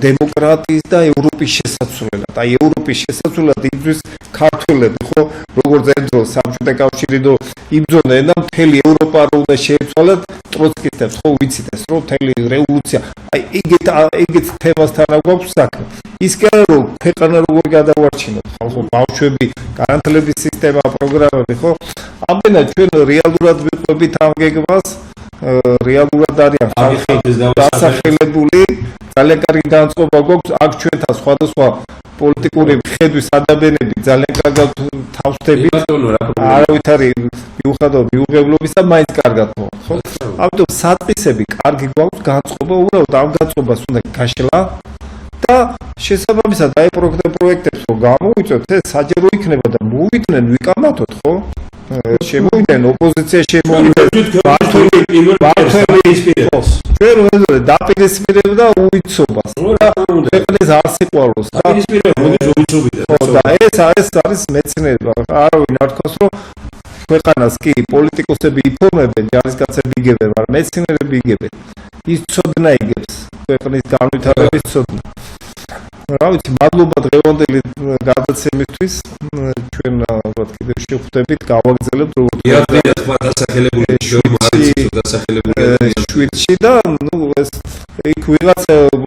დემოკრატიის და ევროპის შესაცვლელად. აი ევროპის შესაცვლელად იბრძვის ქართველები, ხო? როგორც ერთდროს საბჭოთა კავშირი და იბრძოდნენ და მთელი ევროპა რო უნდა შეეცვალათ ტროცკისტებს, ხო ვიცით ეს, რომ მთელი რევოლუცია. აი ეგეთ თემასთან გვაქვს საქმე. ის კი არა რომ ქვეყანა როგორ გადავარჩინოთ, ხო ბავშვები, განათლების სისტემა, პროგრამები, ხო? ამდენად ჩვენ რეალურად ვიყვებით ამ გეგმას, რეალურად არიან ხალხი დასახელებული, ძალიან კარგი განწყობა გვაქვს აქ ჩვენთან სხვადასხვა პოლიტიკური ხედვის ადამიანები ძალიან კარგად თავსდებით. არავით არის მიუღებლობის და მაინც კარგად მოვა, ხო? ამიტომ საწისები კარგი გვაქვს, განწყობა უბრალოდ ამ განწყობას უნდა გაშლა და შესაბამისად აი პროექტებს რომ გამოვიწევთ, ეს საჯარო იქნება და მოვიდნენ ვიკამათოთ, ხო? შემოვიდნენ ოპოზიცია შემოვიდნენ ჩვენ ვეზრე დაპირისპირებ და უიცობას ქვეყნის არ სიყვარულს და ეს არის მეცნიერება. არავინ არ თქოს რომ ქვეყანას კი პოლიტიკოსები იფორმებენ, ჯარისკაცები იგებენ, მაგრამ მეცნიერები იგებენ. ის ცოდნა იგებს, ქვეყნის განვითარების ცოდნა. რა ვიცი, მადლობა დღევანდელი გადაცემისთვის. ჩვენ ალბათ კიდევ შევხვდებით, გავაგრძელებთ როგორც შვიდში და ნუ ეს იქ ვიღაც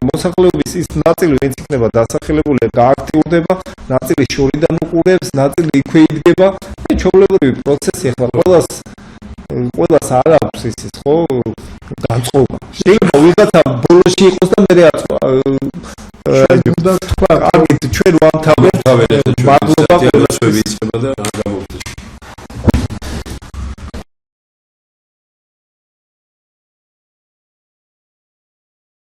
მოსახლეობის ის ნაწილი ვინც იქნება დასახელებული გააქტიურდება, ნაწილი შორიდან უყურებს, ნაწილი იქვე იდგება. ჩვეულებრივი პროცესი ახლა ყველას არ აქვს ის ხო განწყობა. შეიძლება ვიღაცა ბოლოში იყოს და მე არ თქვა, აგით ჩვენ ვამთავრებთ. მადლობა ყველასთვის.